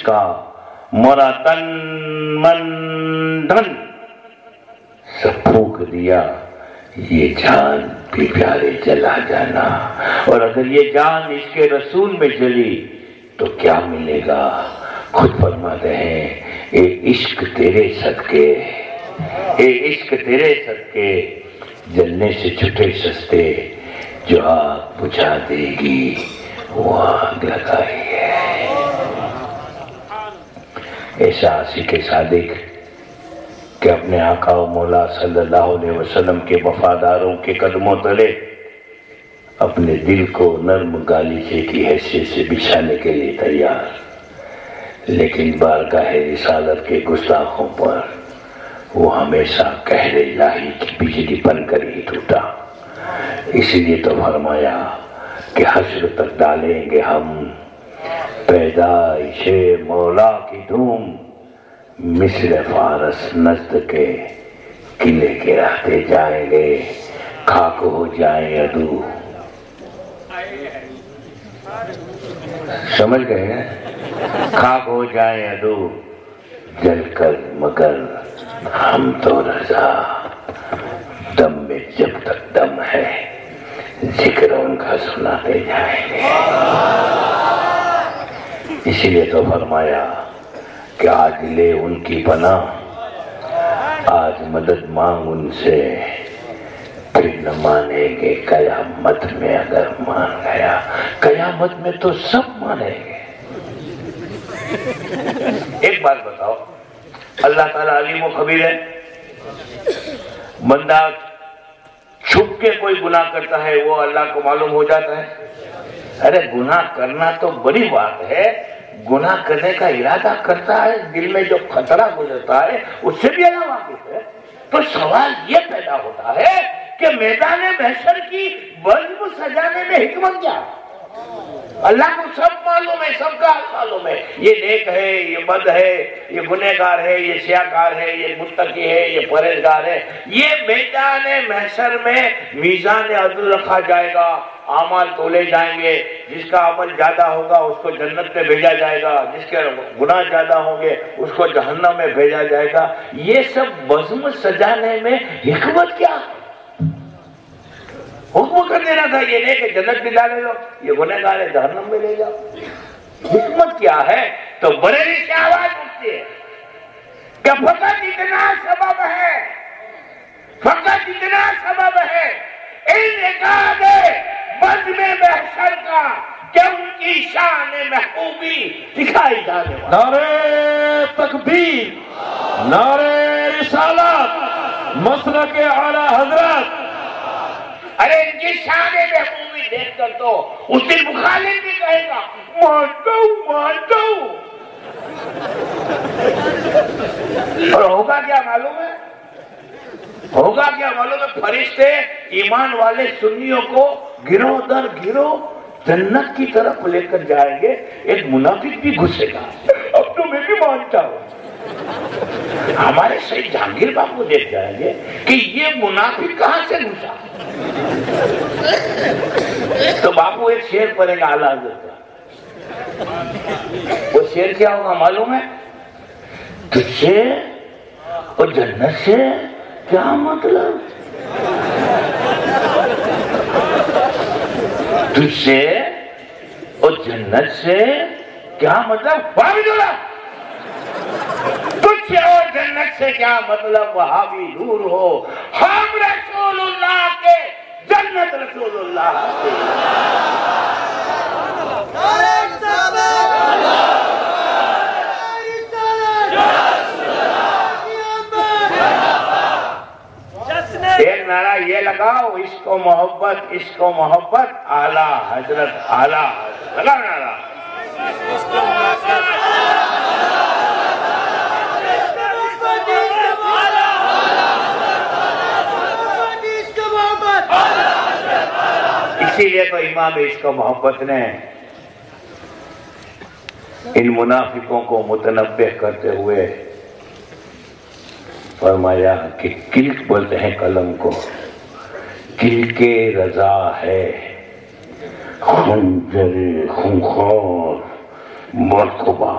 کا مرا تن من دھن سب پھونک دیا، یہ جان بھی پیارے جلا جانا، اور اگر یہ جان اس کے رسول میں جلی تو کیا ملے گا؟ خود فرماتے ہیں اے عشق تیرے صدقے، اے عشق تیرے صدقے جلنے سے چھٹے سستے، جو آگ بجھا دے گی وہ آگ لگائی ہے۔ ایسا عاشق صادق کہ اپنے آقا و مولا صلی اللہ علیہ وسلم کے وفاداروں کے قدموں تلے اپنے دل کو نرم گالیچے کی حیثیت سے بچھانے کے لیے تیار، لیکن بارگاہ رسالت کے گستاخوں پر وہ ہمیشہ قہر الہی کی بجلی بن کر ہی ٹوٹا۔ اسی لیے تو فرمایا کہ حشر تک ڈالیں گے ہم پیدائش مولا کی دھوم، مثل فارس نزد کے قلعے کے رہتے جائیں گے، خاک ہو جائیں عدو۔ سمجھ گئے ہیں؟ خاک ہو جائیں عدو جل کر، مگر ہم تو رضا، دم میں جب تک دم ہے ذکر ان کا سناتے جائیں گے۔ اسی لیے تو فرمایا کہ آج لے ان کی پناہ، آج مدد مانگ ان سے، پھر نہ مانیں گے قیامت میں اگر مان گیا۔ قیامت میں تو سب مانیں گے۔ ایک بات بتاؤ، اللہ تعالیٰ علیم و خبیر ہے، بندہ چھپ کے کوئی گناہ کرتا ہے وہ اللہ کو معلوم ہو جاتا ہے؟ ارے گناہ کرنا تو بڑی بات ہے، گناہ کرنے کا ارادہ کرتا ہے، دل میں جو خطرہ گزرتا ہے اس سے بھی اللہ واقف ہے۔ تو سوال یہ پیدا ہوتا ہے کہ میدان محشر کی بزم سجانے میں حکمت کیا؟ اللہ کو سب معلوم ہے، سب کا معلوم ہے، یہ نیک ہے، یہ بد ہے، یہ گنہگار ہے، یہ سیاکار ہے، یہ متقی ہے، یہ پرہیزگار ہے۔ یہ میدان محشر میں میزان عدل رکھا جائے گا، اعمال تولے جائیں گے، جس کا عمل زیادہ ہوگا اس کو جنت میں بھیجا جائے گا، جس کے گناہ زیادہ ہوں گے اس کو جہنم میں بھیجا جائے گا۔ یہ سب بزم سجانے میں حکمت کیا؟ حکم کر دینا تھا یہ نہیں کہ جنت میں ڈالے لو، یہ گنہگار ہے جہنم میں لے جاؤ۔ حکمت کیا ہے؟ تو بریلی سے آواز اٹھتی ہے کہ فقط اتنا سبب ہے، فقط اتنا سبب ہے انعقاد بزم محشر کا کہ ان کی شان محبوبی دکھائی جانے والی۔ نعرہ تکبیر، نعرہ رسالت، مسلک اعلی حضرت۔ ارے ان کی شان محبوبی دیکھ کر تو اس دن مخالف بھی کہے گا مانتا ہوں مانتا ہوں۔ اور ہوگا کیا معلوم ہے؟ ہوگا کیا معلوم ہے؟ فرشتے ایمان والے سنیوں کو گروہ در گروہ جنت کی طرف لے کر جائیں گے۔ ایک منافق بھی گھسے گا، اب تو میں بھی مانتا ہوں۔ ہمارے سید جہانگیر باپو دیکھ جائیں گے کہ یہ منافق کہاں سے گھسا۔ تو باپو ایک شعر پڑھے گا اعلیٰ حضرت کا، وہ شعر کیا ہوگا معلوم ہے؟ تجھ سے اور جنت سے کیا مطلب؟ تجھ سے اور جنت سے کیا مطلب؟ تجھ سے اور جنت سے کیا مطلب؟ وہاں بھی دور ہو، ہم رسول اللہ کے، جنت رسول اللہ کے۔ ایک نعرہ یہ لگاؤ، عشق و محبت، عشق و محبت، اعلیٰ حضرت، اعلیٰ حضرت، لگا نعرہ۔ اسی لیے تو امام عشق و محبت نے ان منافقوں کو متنبہ کرتے ہوئے فرمایا کہ کلک بولتے ہیں قلم کو، کل کے رضا ہے خنجر خونخوار مرتبہ،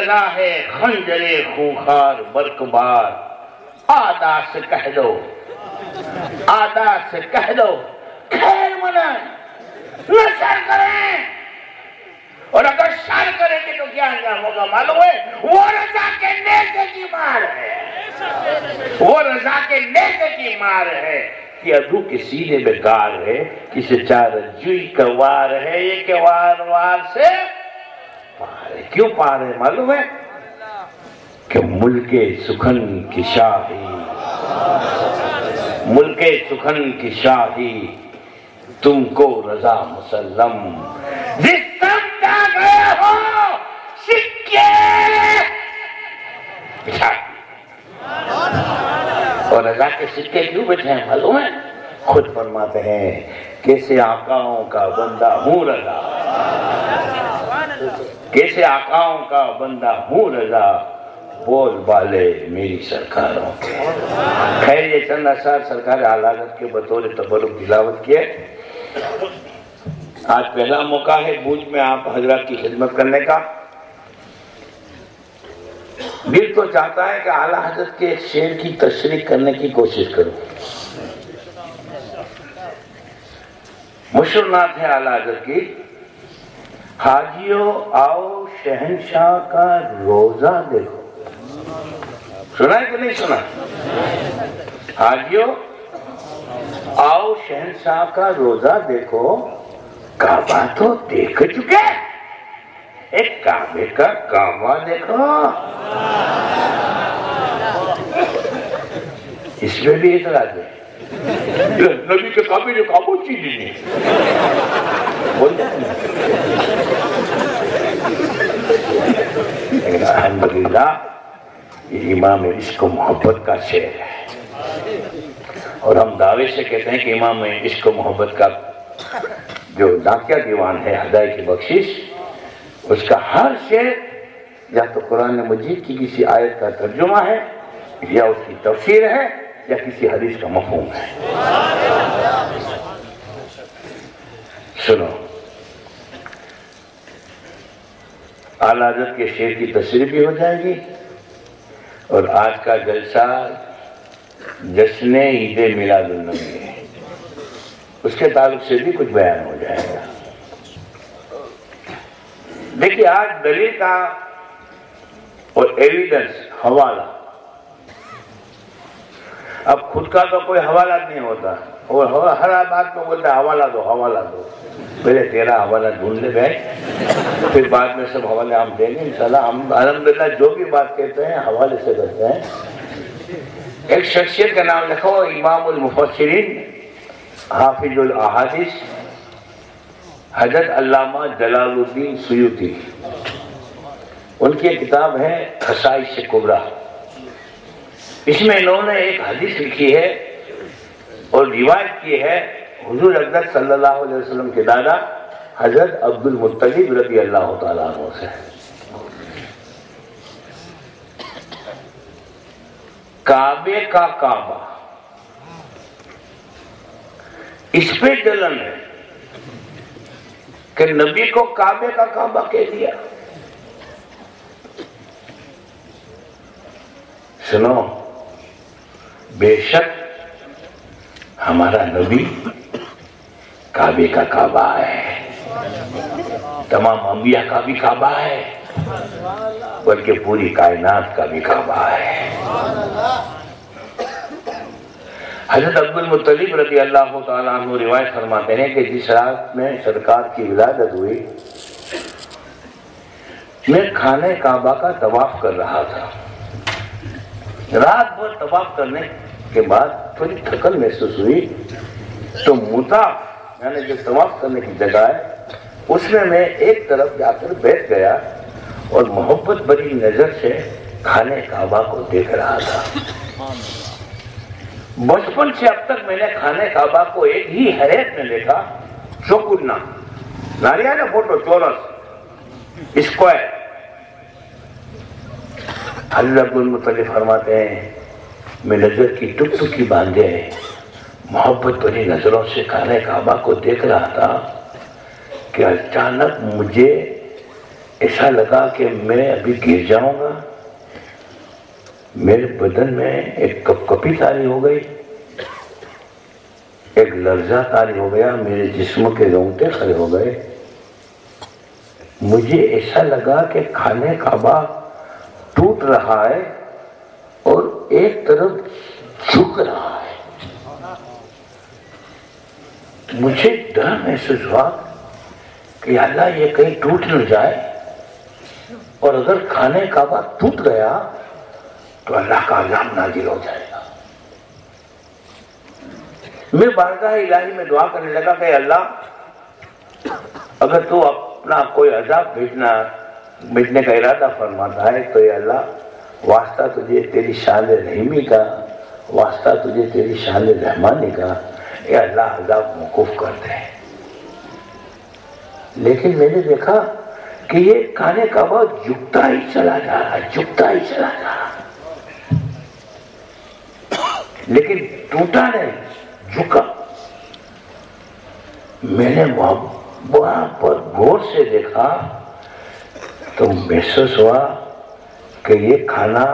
چلا ہے خنجر خونخوار برقبار، آدا سے کہہ دو، آدا سے کہہ دو خیر منائیں، نہ شر کریں، اور اگر شر کریں گے تو کیا انجام ہوگا معلوم ہے؟ وہ رضا کے نیزے کی مار ہے، وہ رضا کے نیزے کی مار ہے کہ ادو کے سینے میں گار ہے، کسی چار جوئی کا وار ہے، یہ کہ وار وار سے پار ہے۔ کیوں پار ہے معلوم ہے؟ کہ ملک سخن کی شاہی، ملک سخن کی شاہی تم کو رضا مسلم، جس سمجھا گئے ہو سکے بچھا، اور رضا کے سکے کیوں بچھے ہیں معلوم ہے؟ خود فرماتے ہیں کیسے آقاؤں کا بندہ ہوں رضا، کیسے آقاؤں کا بندہ ہوں رضا، بول بالے میری سرکاروں کے۔ خیر یہ چند اشعار سرکار اعلیٰ حضرت کے بطور تبرک تلاوت کیے۔ آج پہلا موقع ہے بوجھ میں آپ حضرات کی خدمت کرنے کا۔ دل تو چاہتا ہے کہ اعلیٰ حضرت کے ایک شعر کی تشریح کرنے کی کوشش کروں۔ مشہور نعت ہے اعلیٰ حضرت کی، حاجیو آؤ شہنشاہ کا روزہ دیکھو۔ سنا ہے کہ نہیں سنا؟ حاجیو آؤ شہنشاہ کا روزہ دیکھو، کعبہ تو دیکھ چکے، ایک کعبے کا کعبہ دیکھو۔ اس میں بھی اعتراض ہے، نبی کے کعبے جو کعبہ چیز نہیں بولتے ہیں، لیکن الحمدللہ یہ امام عشق و محبت کا شعر ہے، اور ہم دعوے سے کہتے ہیں کہ امام عشق و محبت کا جو داکیہ دیوان ہے ہدایت کی بخشش، اس کا ہر شعر یا تو قرآن مجید کی کسی آیت کا ترجمہ ہے، یا اس کی تفسیر ہے، یا کسی حدیث کا مفہوم ہے۔ سنو، اعلیٰ حضرت کے شعر کی تشریح بھی ہو جائے گی، اور آج کا جلسہ جشن عید میلاد النبی ہے، اس کے تعلق سے بھی کچھ بیان ہو جائے گا۔ دیکھیے آج دلیل کا اور ایویڈنس حوالہ، اب خود کا تو کوئی حوالہ نہیں ہوتا، اور ہر بات میں بولتا ہے حوالہ دو حوالہ دو، پہلے تیرا حوالہ ڈھونڈ لے بیٹھ، پھر بعد میں سب حوالے ہم دیں گے انشاءاللہ۔ ہم الحمدللہ جو بھی بات کہتے ہیں حوالے سے کرتے ہیں۔ ایک شخصیت کا نام لکھو، امام المفسرین حافظ الاحادیث حضرت علامہ جلال الدین سیوطی، ان کی کتاب ہے خصائص کبریٰ۔ اس میں انہوں نے ایک حدیث لکھی ہے اور روایت کی ہے حضور اقدس صلی اللہ علیہ وسلم کے دادا حضرت عبد المطلب رضی اللہ تعالیٰ عنہ سے۔ کعبے کا کعبہ، اس پہ جلن ہے کہ نبی کو کعبے کا کعبہ کہہ دیا۔ سنو، بے شک ہمارا نبی کعبے کا کعبہ ہے، تمام انبیاء کا بھی کعبہ ہے، بلکہ پوری کائنات کا بھی کعبہ ہے۔ حضرت عبد المطلب رضی اللہ تعالیٰ عنہ روایت فرماتے ہیں کہ جس رات میں سرکار کی ولادت ہوئی، میں خانہ کعبہ کا طواف کر رہا تھا۔ رات بھر طواف کرنے کے بعد تھوڑی تھکن محسوس ہوئی، تو مطاف یعنی جو طواف کرنے کی جگہ ہے اس میں ایک طرف جا کر بیٹھ گیا اور محبت بھری نظر سے خانہ کعبہ کو دیکھ رہا تھا۔ بچپن سے اب تک میں نے خانہ کعبہ کو ایک ہی حیرت میں دیکھا، چوکنا ناریا نا فوٹو چورس اسکوائر۔ حضرت عبد المطلب فرماتے ہیں میں نظر کی ٹک ٹکی باندھے محبت بھری نظروں سے خانہ کعبہ کو دیکھ رہا تھا کہ اچانک مجھے ایسا لگا کہ میں ابھی گر جاؤں گا. میرے بدن میں ایک کپ کپی طاری ہو گئی, ایک لرزہ طاری ہو گیا, میرے جسم کے رونگٹے کھڑے ہو گئے. مجھے ایسا لگا کہ کھانے کعبہ ٹوٹ رہا ہے اور ایک طرف جھک رہا ہے. مجھے ڈر محسوس ہوا کہ اللہ یہ کہیں ٹوٹ نہ جائے, اور اگر کھانے کعبہ ٹوٹ گیا تو اللہ کا عذاب نازل ہو جائے گا. میں بارگاہ الہی میں دعا کرنے لگا کہ اللہ اگر تو اپنا کوئی عذاب بھیجنے کا ارادہ فرماتا ہے تو اے اللہ واسطہ تجھے تیری شان رحیمی کا, واسطہ تجھے تیری شان رحمانی کا, اے اللہ عذاب موقوف کر دے. لیکن میں نے دیکھا کہ یہ کھانے کعبہ جھکتا ہی چلا جا رہا, جھکتا ہی چلا جا رہا, لیکن ٹوٹا نہیں, جھکا. میں نے وہاں پر غور سے دیکھا تو محسوس ہوا کہ یہ کھانا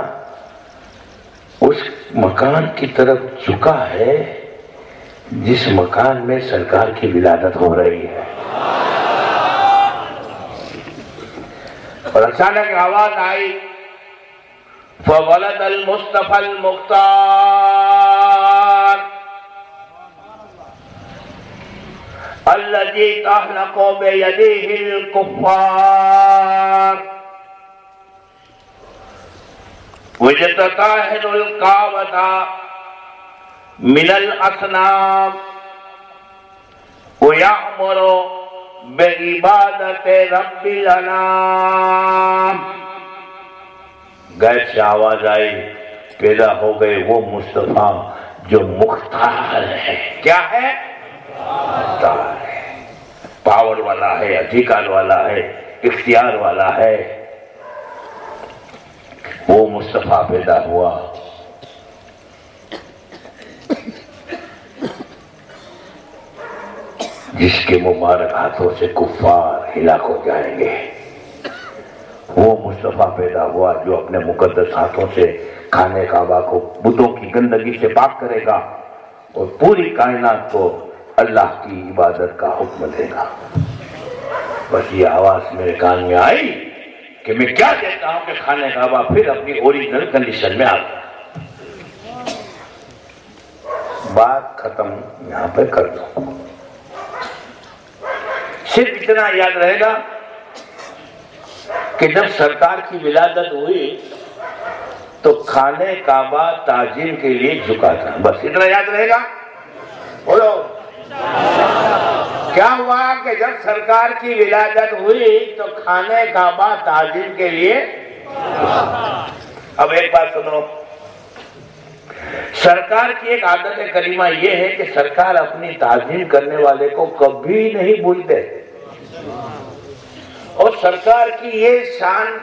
اس مکان کی طرف جھکا ہے جس مکان میں سرکار کی ولادت ہو رہی ہے. اور اچانک آواز آئی فولد المصطفى المختار الذي تحلق بيديه الكفار ويتطهر الكعبة من الأصنام ويأمر بعبادت رب الانام. غیب سے آواز آئی, پیدا ہو گئے وہ مصطفیٰ جو مختار ہے. کیا ہے؟ مختار ہے, پاور والا ہے, ادھیکار والا ہے, اختیار والا ہے. وہ مصطفیٰ پیدا ہوا. جس کے مبارک ہاتھوں سے کفار ہلاک ہو جائیں گے. وہ مصطفیٰ پیدا ہوا جو اپنے مقدس ہاتھوں سے کھانے کعبہ کو بتوں کی گندگی سے پاک کرے گا اور پوری کائنات کو اللہ کی عبادت کا حکم دے گا. بس یہ آواز میرے کان میں آئی کہ میں کیا کہتا ہوں کہ کھانے کعبہ پھر اپنی اوریجنل کنڈیشن میں آ گیا. بات ختم یہاں پہ کر دوں. صرف اتنا یاد رہے گا کہ جب سرکار کی ولادت ہوئی تو کھانے کعبہ تعظیم کے لیے جھکا تھا. بس اتنا یاد رہے گا. بولو کیا ہوا کہ جب سرکار کی ولادت ہوئی تو کھانے کعبہ تعظیم کے لیے. اب ایک بات سنو, سرکار کی ایک عادت کریمہ یہ ہے کہ سرکار اپنی تعظیم کرنے والے کو کبھی نہیں بھولتے, اور سرکار کی یہ شان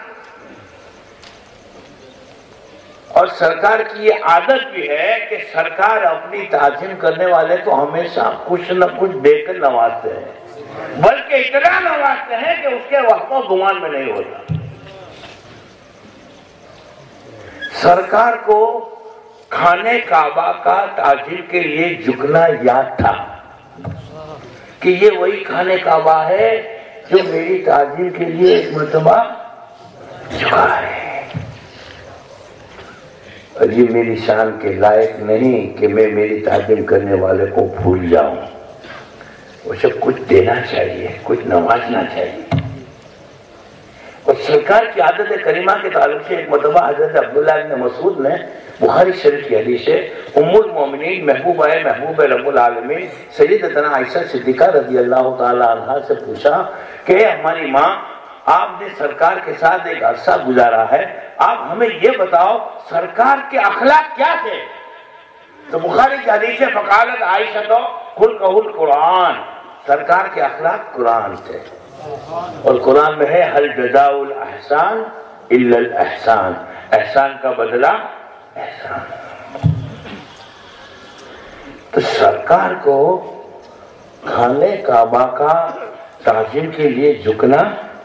اور سرکار کی یہ عادت بھی ہے کہ سرکار اپنی تعظیم کرنے والے کو ہمیشہ کچھ نہ کچھ دے کر نوازتے ہیں, بلکہ اتنا نوازتے ہیں کہ اس کے وقت و گمان میں نہیں ہوتا. سرکار کو کھانے کعبہ کا تعظیم کے لیے جھکنا یاد تھا کہ یہ وہی کھانے کعبہ ہے جو میری تعظیم کے لیے ایک مرتبہ جھکا ہے. اور یہ میری شان کے لائق نہیں کہ میں میری تعظیم کرنے والے کو بھول جاؤں. اسے کچھ دینا چاہیے, کچھ نوازنا چاہیے. اور سرکار کی عادت کریمہ کے تعلق سے ایک مرتبہ حضرت عبداللہ بن مسعود نے بخاری شریف کی حدیث ہے, ام المومنین محبوب رب العالمین سیدتنا عائشہ صدیقہ رضی اللہ تعالی عنہا سے پوچھا کہ ہماری ماں آپ نے سرکار کے ساتھ ایک عرصہ گزارا ہے, آپ ہمیں یہ بتاؤ سرکار کے اخلاق کیا تھے؟ تو بخاری کی حدیث ہے فقالت عائشہ تو خلقہ القرآن, سرکار کے اخلاق قرآن تھے. اور قرآن میں ہے هل جزاء الاحسان الا الاحسان, احسان کا بدلہ احسان. تو سرکار کو کھانے کعبہ کا تعظیم کے لیے جھکنا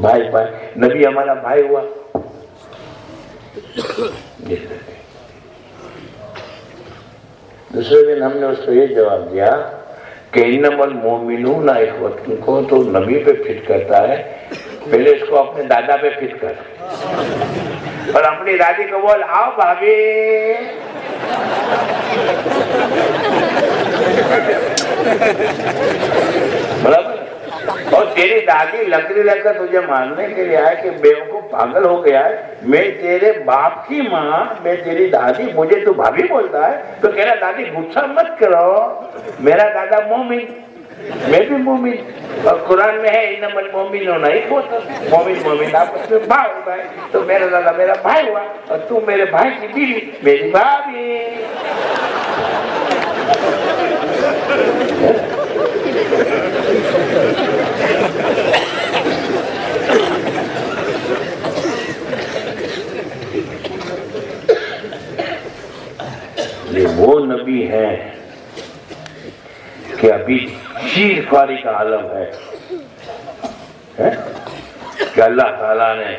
بھائی بھائی، نبی ہمارا بھائی ہوا. دوسرے دن ہم نے اس کو یہ جواب دیا کہ انما المؤمنون اخوۃ کو تو نبی پہ فٹ کرتا ہے، پہلے اس کو اپنے دادا پہ فٹ کر، اور اپنی دادی کو بول آؤ بھابھی. برابر. اور تیری دادی لکڑی لے کر تجھے مارنے کے لیے آئے کہ بیوقوف پاگل ہو گیا ہے، میں تیرے باپ کی ماں، میں تیری دادی، مجھے تو بھابھی بولتا ہے، تو کہہ رہا دادی غصہ مت کرو، میرا دادا مومن، میں بھی مومن، اور قرآن میں ہے انما المؤمنون اخوۃ، مومن مومن آپس میں بھائی بھائی، تو میرا دادا میرا بھائی ہوا، اور تو میرے بھائی کی بیوی میری بھابھی. یہ وہ نبی ہے کہ ابھی شیر خواری کا عالم ہے کہ اللہ تعالیٰ نے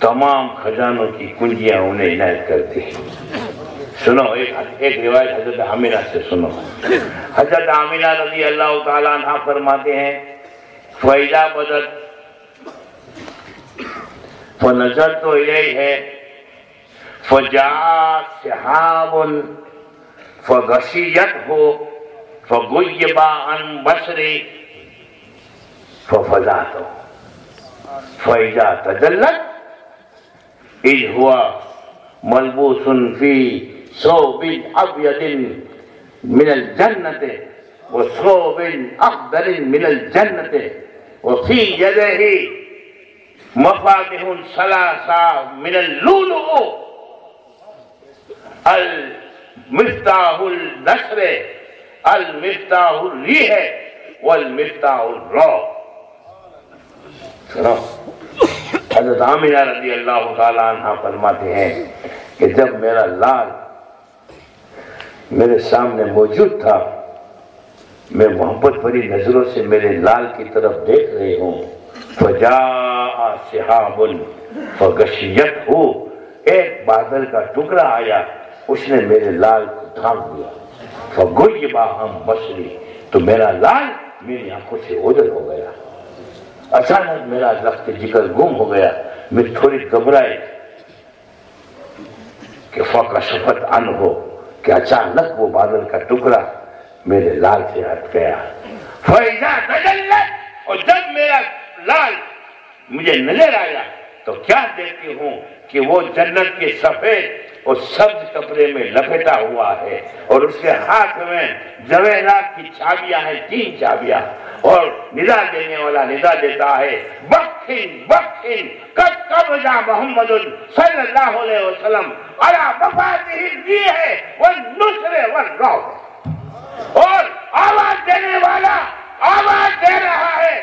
تمام خزانوں کی کنجیاں انہیں عنایت کر دی. سنو ایک روایت حضرت آمینہ سے سنو. حضرت آمینہ رضی اللہ تعالیٰ عنہ فرماتے ہیں فَإِذَا بَدَتْ فَنَظَرْتُ إِلَيْهِ فَجَاءَ سِحَابٌ فَغَشِيَتْهُ فَغُيِّبَ عَنْ بَصَرِي فَفَزَعْتُ فَإِذَا تَجَلَّتْ إِذْ هُوَ ملبوس فی ثوب ابیض من الجنة وثوب اخضر من الجنة وفی یدہ مفاتح ثلاثہ من اللؤلؤ المفتاح النصر المفتاح الریح والمفتاح الروح. سنو حضرت آمینہ رضی اللہ تعالیٰ عنہ فرماتے ہیں کہ جب میرا لال میرے سامنے موجود تھا، میں محبت بھری نظروں سے میرے لال کی طرف دیکھ رہی ہوں. فجاء سحاب فغشیتہ، ایک بادل کا ٹکڑا آیا، اس نے میرے لال کو ڈھانپ دیا. فغیب عن بصری، تو میرا لال میری آنکھوں سے اوجھل ہو گیا. اچانک میرا لخت جگر گم ہو گیا، میں تھوڑی گھبرائی کہ فکشفت عنہ، کہ اچانک وہ بادل کا ٹکڑا میرے لال سے ہٹ گیا. فَإِذَا تَجَلَّتْ، اور جب میرا لال مجھے نظر آیا تو کیا دیکھتی ہوں کہ وہ جنت کے سفید اور سبز کپڑے میں لپیٹا ہوا ہے، اور اس کے ہاتھ میں جواہرات کی چابیاں ہیں، 3 چابیاں، اور ندا دینے والا ندا دیتا ہے بخن بخن قد قبض محمد صلی اللہ علیہ وسلم علی مفاتح الریح والنصر والروح. اور آواز دینے والا آواز دے رہا ہے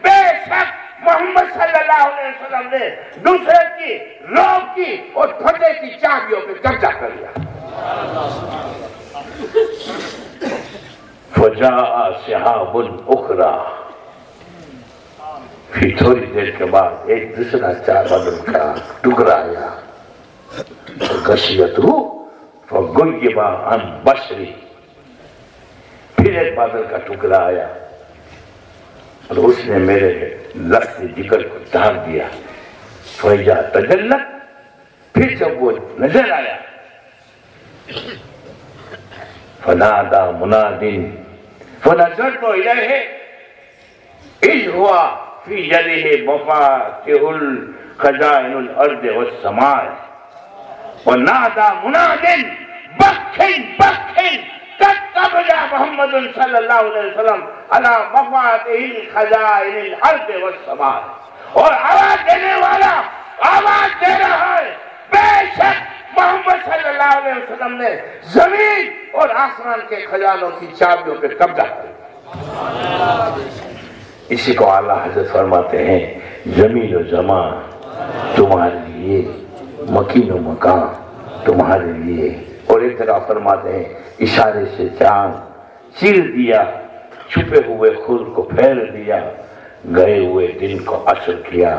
بے شک محمد صلی اللہ علیہ وسلم نے نصرت کی، روح کی اور فتح کی چابیوں پہ قبضہ کر لیا. فجاء سحاب اخرى، پھر تھوڑی دیر کے بعد ایک دوسرا 4 بادل کا ٹکڑا آیا. غشیتہ فغیب عن بصری، پھر ایک بادل کا ٹکڑا آیا اور اس نے میرے لخت جگر کو ڈھانپ دیا. فَإِذَا تَجَلَّتْ، پھر جب وہ نظر آیا فَنَادَى مُنَادٍ فَنَظَرْتُ إِلَيْهِ إِذْ هُوَ فِي يَدِهِ مَفَاتِحُ الْخَزَائِنُ الْأَرْضِ وَالسَّمَاءِ وَنَادَى مُنَادٍ بَخِّن بَخِّن قد قبض محمد صلی اللہ علیہ وسلم علی مفاتح الخزائن الارض والسماء. اور آواز دینے والا آواز دے رہا ہے بے شک محمد صلی اللہ علیہ وسلم نے زمین اور آسمان کے خزانوں کی چابیوں پہ قبضہ کر لیا. اسی کو اعلیٰ حضرت فرماتے ہیں زمین و زمان تمہارے لیے، مکین و مکان تمہارے لیے. اور ایک طرح فرماتے ہیں اشارے سے چاند چیر دیا، چھپے ہوئے خود کو پھیر دیا، گئے ہوئے دن کو عصر کیا،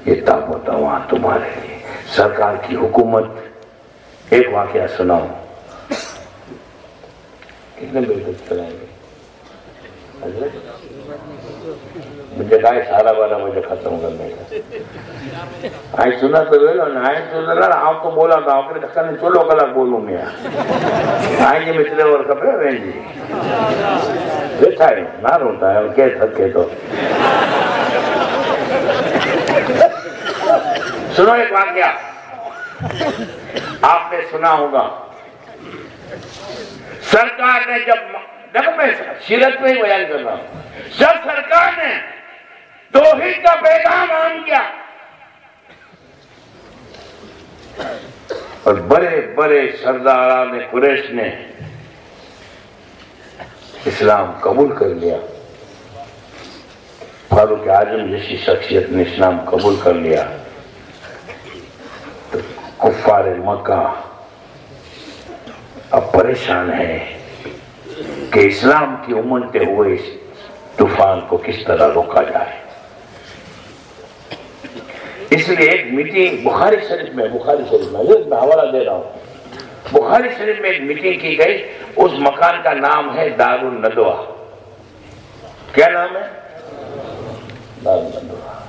یہ تاب و تواں تمہارے لیے سرکار کی حکومت۔ ایک واقعہ سناؤں، کتنے بجے تک چلائیں گے حضرت؟ مجھے کہا 11:30 بجے ختم کرنے کا۔ آئی سنا تو ویلو نا، آئی سنا آپ کو بولا تھا آپ نے دکھا نہیں چلو کلا بولوں میں آئی جی مچلے اور کپڑے رہیں جی بیٹھا ہے نہ روتا ہے کہ تھکے تو سنو ایک واقعہ آپ نے سنا ہوگا۔ سرکار نے جب دیکھو میں سیرت میں ہی بیان کر رہا ہوں، جب سرکار نے توحید کا پیغام عام کیا اور بڑے بڑے سرداران قریش نے اسلام قبول کر لیا، فاروق اعظم جیسی شخصیت نے اسلام قبول کر لیا، تو کفار مکہ اب پریشان ہے کہ اسلام کی امنتے ہوئے اس طوفان کو کس طرح روکا جائے۔ اس لیے ایک میٹنگ بخاری شریف میں حوالہ دے رہا ہوں، بخاری شریف میں ایک میٹنگ کی گئی، اس مکان کا نام ہے دار الندوہ۔ کیا نام ہے؟ دار الندوہ۔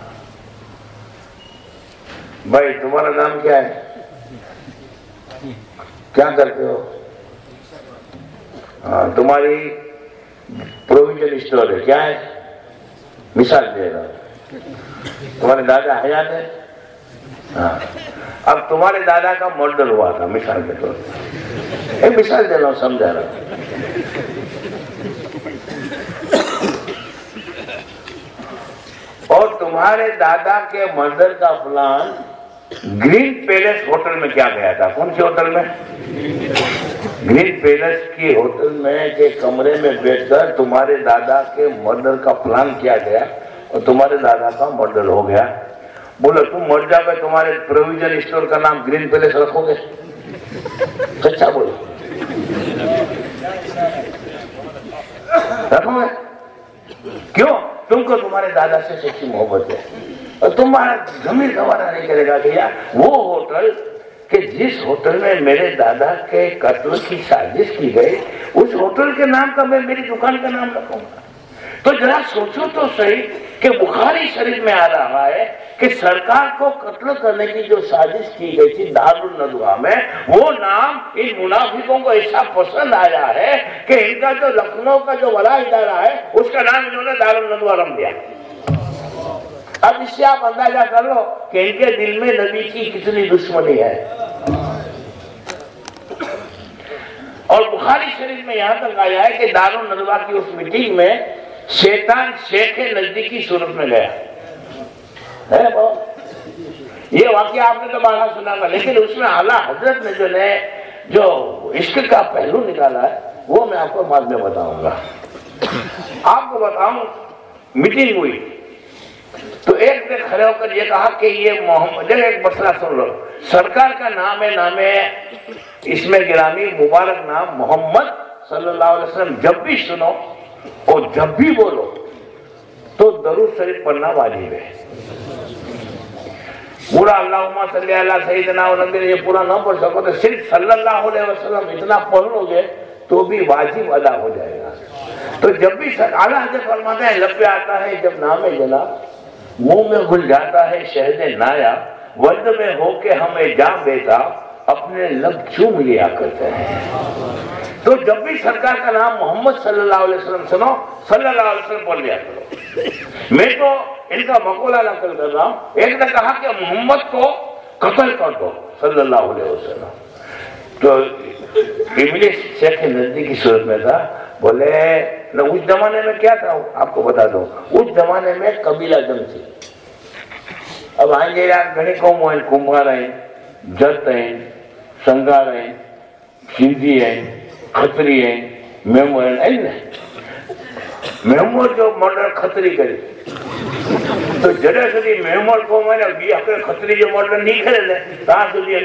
بھائی تمہارا نام کیا ہے؟ کیا کرتے ہو؟ تمہاری پروویژن اسٹور ہے، کیا ہے؟ مثال دے رہا ہوں، تمہارے دادا حیات ہے؟ ہاں، اب تمہارے دادا کا مرڈر ہوا تھا، مثال کے طور پر ایک مثال دے رہا ہوں، سمجھا رہا ہوں۔ اور تمہارے دادا کے مرڈر کا پلان گرین پیلس ہوٹل میں کیا گیا تھا؟ کون سی ہوٹل میں؟ گرین پیلس کی ہوٹل میں کے کمرے میں بیٹھ کر تمہارے دادا کے مرڈر کا پلان کیا گیا اور تمہارے دادا کا مرڈر ہو گیا۔ بولو تم مر جا کر تمہارے پروویژن اسٹور کا نام گرین پیلس رکھو گے؟ سچا بولو، رکھو گے؟ کیوں؟ تم کو تمہارے دادا سے سچی محبت ہے اور تمہارا ضمیر گوارا نہیں کرے گا کہ یار وہ ہوٹل کہ جس ہوٹل میں میرے دادا کے قتل کی سازش کی گئی، اس ہوٹل کے نام کا میں میری دکان کا نام رکھوں گا؟ تو ذرا سوچو تو صحیح کہ بخاری شریف میں آ رہا ہے کہ سرکار کو قتل کرنے کی جو سازش کی گئی تھی دار الندوہ میں، وہ نام ان منافقوں کو ایسا پسند آیا ہے کہ ان کا جو لکھنؤ کا جو ولا ادارہ ہے اس کا نام انہوں نے دار الندوہ رکھ دیا۔ اب اس سے آپ اندازہ کر لو کہ ان کے دل میں نبی کی کتنی دشمنی ہے۔ اور بخاری شریف میں یہاں تک آیا ہے کہ دار الندوہ کی اس میٹنگ میں شیطان شیخ نزدیکی صورت میں گیا ہے۔ یہ واقعہ آپ نے تو بارہ سنا تھا، لیکن اس میں اعلیٰ حضرت نے جو عشق کا پہلو نکالا ہے وہ میں آپ کو بعد میں بتاؤں گا۔ آپ کو بتاؤں، میٹنگ ہوئی تو ایک نے کھڑے ہو کر یہ کہا کہ یہ محمد، ایک مسئلہ سن لو، سرکار کا نام ہے اس میں گرامی مبارک نام محمد صلی اللہ علیہ وسلم جب بھی سنو اور جب بھی بولو تو درود شریف پڑھنا واجب ہے۔ پورا اللہم صلی علی سیدنا و نبی یہ پورا نہ پڑھ سکو تو صرف صلی اللہ علیہ وسلم اتنا پڑھ لو گے تو بھی واجب ادا ہو جائے گا۔ تو جب بھی اعلیٰ حضرت فرماتے ہیں لب پہ آتا ہے جب نام جناب، منہ میں گھل جاتا ہے شہد نایا، ورد میں ہو کے ہمیں جام دیتا اپنے لب چوم لیا کرتے ہیں۔ تو جب بھی سرکار کا نام محمد صلی اللہ علیہ وسلم سنو، صلی اللہ علیہ وسلم پڑھ لیا کرو۔ میں تو ان کا مقولہ نقل کر رہا ہوں، ایک نے کہا کہ محمد کو قتل کر دو صلی اللہ علیہ وسلم، تو ابلیس شیخ نزدیک کی صورت میں تھا، بولے اس زمانے میں کیا تھا آپ کو بتا دو، اس زمانے میں قبیلہ جنگ تھی۔ اب آئیں گے یار گھنی قوم ہیں، کمبھار ہیں، جت ہیں، سنگار ہیں، سندھی ہیں، کھتری ہیں، میمور ہیں۔ میمور جو مرڈر کھتری کری તો જડે સુધી મહેમાન કોમ હોય ને બી આપણે ખતરી જો મોડલ નહીં કરે ને ત્યાં સુધી એમ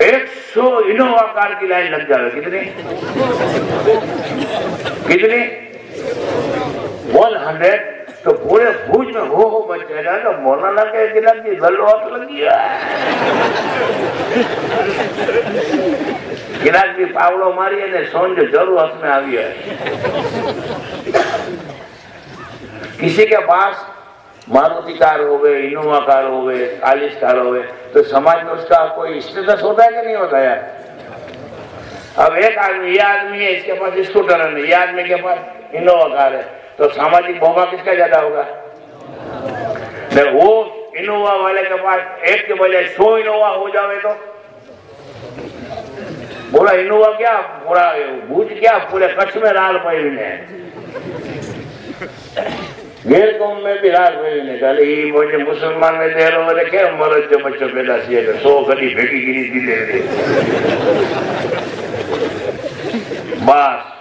100 100 انووا کار کی لائن لگ جائے. کتنی 100. تو پورے بھوج میں ہو بچ جائے گا. مولانا کے دلک کی گلو ہاتھ لگی ہے. گراج بھی پاوڑوں ماری ہے سون جو ضرور ہاتھ میں آگئی ہے. کسی کے پاس ماروتی کار ہوئے, انووا کار ہوئے, کالج کار ہوئے, تو سماج میں اس کا کوئی اسٹیٹس ہوتا ہے کہ نہیں ہوتا ہے؟ اب ایک آدمی, یہ آدمی ہے, اس کے پاس اسکوٹر ہے, یہ آدمی کے پاس انووا کار ہے, تو ساماجک بہما کس کا زیادہ ہوگا؟ وہ انووا والے کے پاس ایک کے بجائے 100 انووا ہو جاوے تو بولا انووا کیا پورا بھوج کیا پورے کچھ میں رال پائی ہوئے ہیں. گیر قوم میں بھی رال پائی ہوئے ہیں. یہ مجھے مسلمان میں دے رہے ہیں کہ مرد جو بچوں پیدا سیئے تو 100 کڑی بھیٹی گری دی دے رہے. بس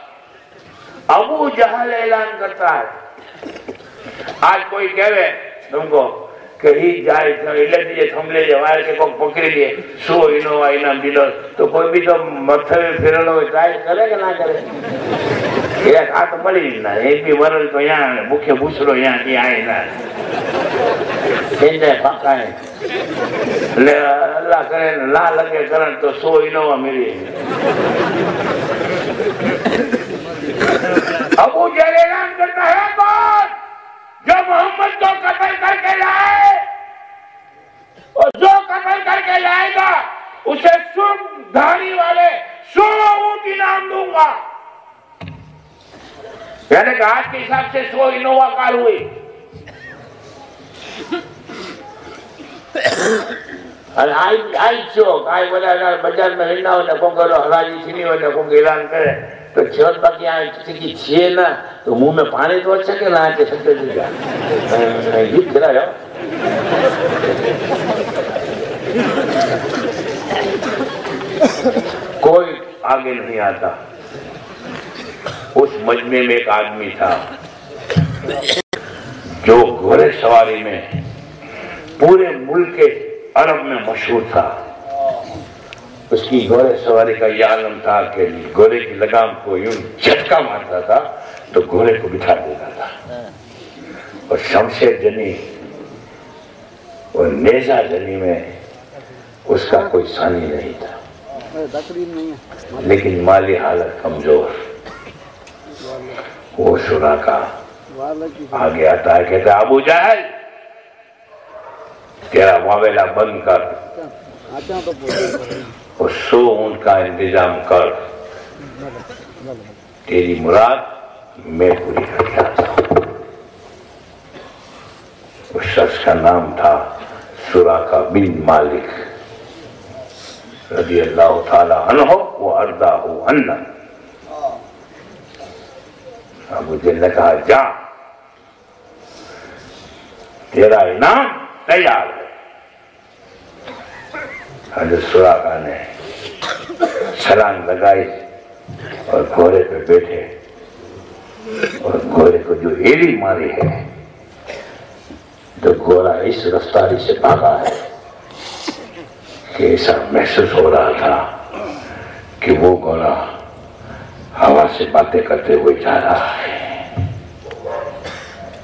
ابو جہل اعلان کرتا ہے. آج کوئی کہوے تم کو کہیں جائے علت دیئے تھم لے جائے وائر کے کو پکڑی لیے 100 انووا انام دیلو تو کوئی بھی تو مطھوے پھرلو ٹرائل کرے کہ نہ کرے؟ یہ کہا تو ملی نہ ایک بھی ورل تو یہاں بکھے بوسرو یہاں کی آئے نہ چینجے پاکا ہے. اللہ کرے لا لگے کرن تو 100 انووا میری. ابو جہل اعلان کرتا ہے کون جو محمد کو قتل کر کے لائے اور جو قتل کر کے لائے گا اسے 100 دھاری والے 100 اونٹ انعام دوں گا. یعنی کہ آج کے حساب سے 100 انووا کار ہوئی. آئی چوک آئی بجار میں رہنا ہوتا کون کرو حراجی چھنی ہوتا کون کے اعلان کرے تو چھوٹ باقی آئیں کسی کی چھئے نا تو منہ میں پانی تو اچھا کہ نہ آئے سکتے جی گا یہ کھلا جاؤ. کوئی آگے نہیں آتا. اس مجمع میں ایک آدمی تھا جو گھوڑے سواری میں پورے ملک عرب میں مشہور تھا. اس کی گھوڑے سواری کا یہ عالم تھا کہ گھوڑے کی لگام کو یوں جھٹکا مارتا تھا تو گھوڑے کو بٹھا دیتا تھا. اور شمشیر جنی اور نیزہ جنی میں اس کا کوئی ثانی نہیں تھا. لیکن مالی حالت کمزور. وہ شورا کا آگے آتا ہے کہتا ہے ابو جہل تیرا معاملہ بند کر اور 100 اونٹ کا انتظام کر. تیری مراد میں پوری کر کے آتا ہوں. اس شخص کا نام تھا سراقہ بن مالک رضی اللہ تعالی عنہ و ارضاہ عنہ. ابو جہل نے کہا جا تیرا انعام تیار ہے. حضرت سراقہ نے چھلانگ لگائی اور گھوڑے پہ بیٹھے اور گھوڑے کو جو ایڑی ماری ہے تو گھوڑا اس رفتاری سے بھاگا ہے کہ ایسا محسوس ہو رہا تھا کہ وہ گھوڑا ہوا سے باتیں کرتے ہوئے جا رہا ہے.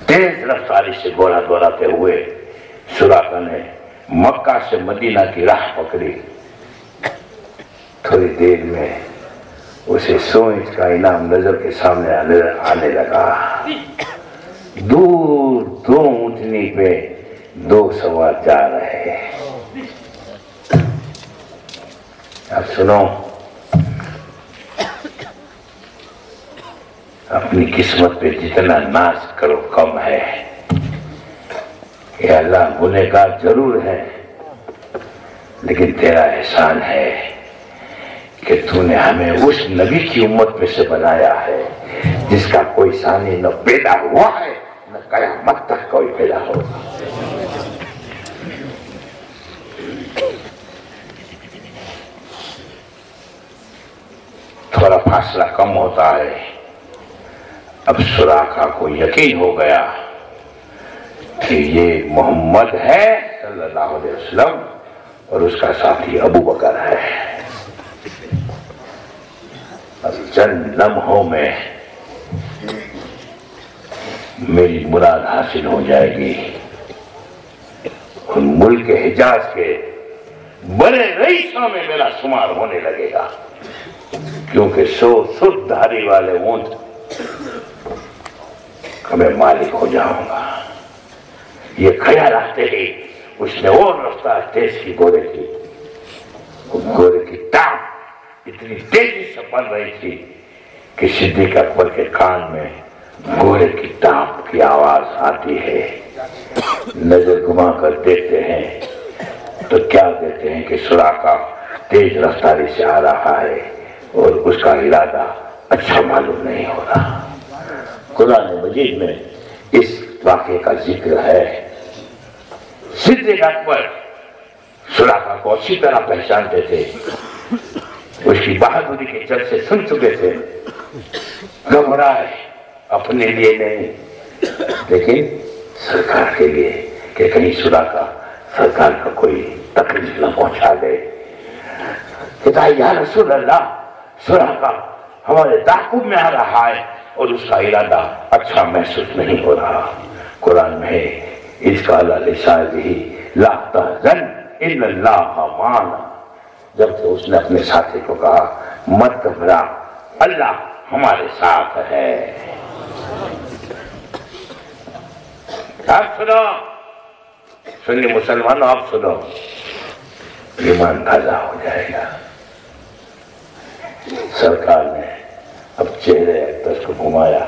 تیز رفتاری سے گھوڑا دوڑاتے ہوئے سراقہ نے مکہ سے مدینہ کی راہ پکڑی. تھوڑی دیر میں اسے 100 انچ کا انعام نظر کے سامنے آنے لگا. دور 2 اونٹنی پہ 2 سوار جا رہے. اب سنو اپنی قسمت پہ جتنا ناز کرو کم ہے. کہ اللہ گنہگار ضرور ہے لیکن تیرا احسان ہے کہ تو نے ہمیں اس نبی کی امت میں سے بنایا ہے جس کا کوئی ثانی نہ پیدا ہوا ہے نہ قیامت تک کوئی پیدا ہوگا. تھوڑا فاصلہ کم ہوتا ہے. اب سراقہ کو یقین ہو گیا کہ یہ محمد ہے صلی اللہ علیہ وسلم اور اس کا ساتھی ابو بکر ہے. اب چند لمحوں میں میری مراد حاصل ہو جائے گی. ان ملک حجاز کے بڑے رئیسوں میں میرا شمار ہونے لگے گا، کیونکہ 100 سرخ دھاری والے اونٹ کا میں مالک ہو جاؤں گا. یہ خیال آتے ہی اس نے اور رفتار تیز کی گھوڑے کی. گھوڑے کی ٹانگ اتنی تیزی سے بڑھ رہی تھی کہ صدیق اکبر کے کان میں گھوڑے کی ٹانگ کی آواز آتی ہے. نظر گھما کر دیکھتے ہیں تو کیا دیکھتے ہیں کہ سراقہ تیز رفتاری سے آ رہا ہے اور اس کا ارادہ اچھا معلوم نہیں ہو رہا. قرآن مجید میں اس واقعے کا ذکر ہے. صدیق اکبر سراقہ کو اچھی طرح پہچانتے تھے، اس کی بہادری کے چرچے سن چکے تھے. گھبرائے اپنے لیے نہیں لیکن سرکار کے لیے کہ کہیں سراقہ سرکار کا کوئی تکلیف نہ پہنچا دے. کہتا ہے یا رسول اللہ، سراقہ ہمارے تعاقب میں آ رہا ہے اور اس کا ارادہ اچھا محسوس نہیں ہو رہا. قرآن میں اس کا لسانہ لا تحزن ان اللہ معنا، جب کہ اس نے اپنے ساتھی کو کہا مت گھبرا، اللہ ہمارے ساتھ ہے. آپ سنو، سنی مسلمانوں آپ سنو، ایمان تازہ ہو جائے گا. سرکار نے اب چہرے اکتر کو گھمایا